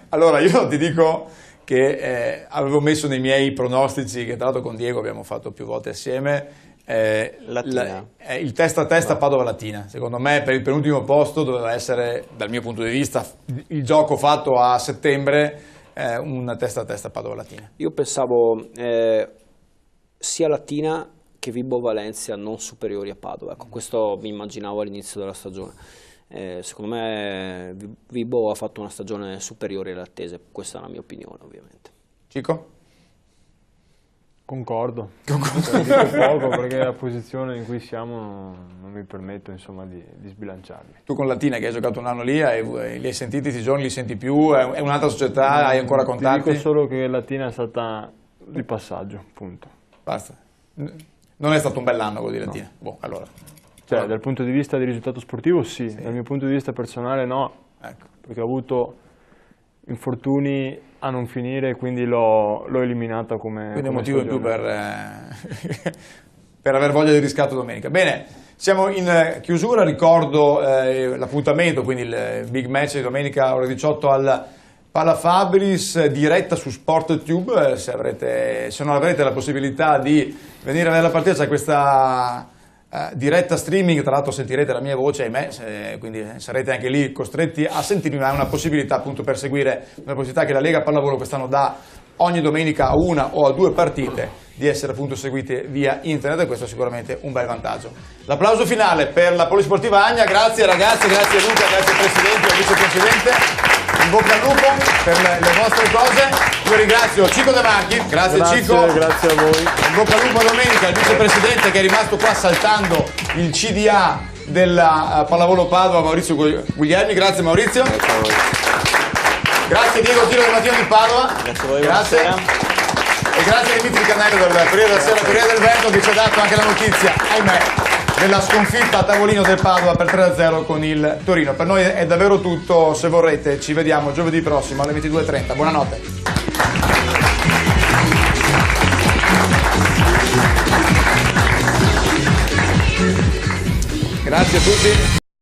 Allora io ti dico che avevo messo nei miei pronostici, che tra l'altro con Diego abbiamo fatto più volte assieme, il testa a testa Padova-Latina. Secondo me per il penultimo posto doveva essere, dal mio punto di vista, il gioco fatto a settembre, un testa a testa Padova-Latina. Io pensavo sia Latina che Vibo Valencia non superiori a Padova, ecco, questo mi immaginavo all'inizio della stagione. Secondo me Vibo ha fatto una stagione superiore alle attese, questa è la mia opinione ovviamente. Cico? Concordo. Dico poco perché la posizione in cui siamo non mi permetto insomma di sbilanciarmi. Tu con Latina che hai giocato un anno lì, li hai sentiti questi giorni, li senti più? È un'altra società, hai ancora contatti? Ti dico solo che Latina è stata di passaggio, punto. Basta. Non è stato un bell'anno quello di Latina? Boh, allora. Cioè, dal punto di vista di risultato sportivo sì, dal mio punto di vista personale no, ecco. Perché ho avuto infortuni a non finire, quindi l'ho eliminata come quindi un motivo in più per aver voglia di riscatto domenica. Bene, siamo in chiusura, ricordo l'appuntamento, quindi il big match di domenica ore 18 al Pala Fabris, diretta su SportTube, se non avrete la possibilità di venire a vedere la partita c'è questa diretta streaming, tra l'altro sentirete la mia voce, ahimè, quindi sarete anche lì costretti a sentirmi, ma è una possibilità appunto per seguire, una possibilità che la Lega Pallavolo quest'anno dà ogni domenica a 1 o a 2 partite, di essere appunto seguite via internet, e questo è sicuramente un bel vantaggio. L'applauso finale per la Polisportiva Agna, grazie ragazzi, grazie Luca, grazie Presidente e Vicepresidente. In bocca al lupo per le vostre cose. Io ringrazio Cico De Marchi, grazie Cico. Grazie a voi. In bocca al lupo a domenica il vicepresidente che è rimasto qua saltando il CDA della Pallavolo Padova, Maurizio Guglielmi. Grazie Maurizio. Grazie a voi. Grazie Diego Tiro del Mattino di Padova. Grazie a voi. Grazie. E grazie a Dimitri Cannello del Corriere della Sera, Corriere del Vento, che ci ha dato anche la notizia, ahimè, della sconfitta a tavolino del Padova per 3-0 con il Torino. Per noi è davvero tutto, se vorrete ci vediamo giovedì prossimo alle 22:30. Buonanotte. Grazie a tutti.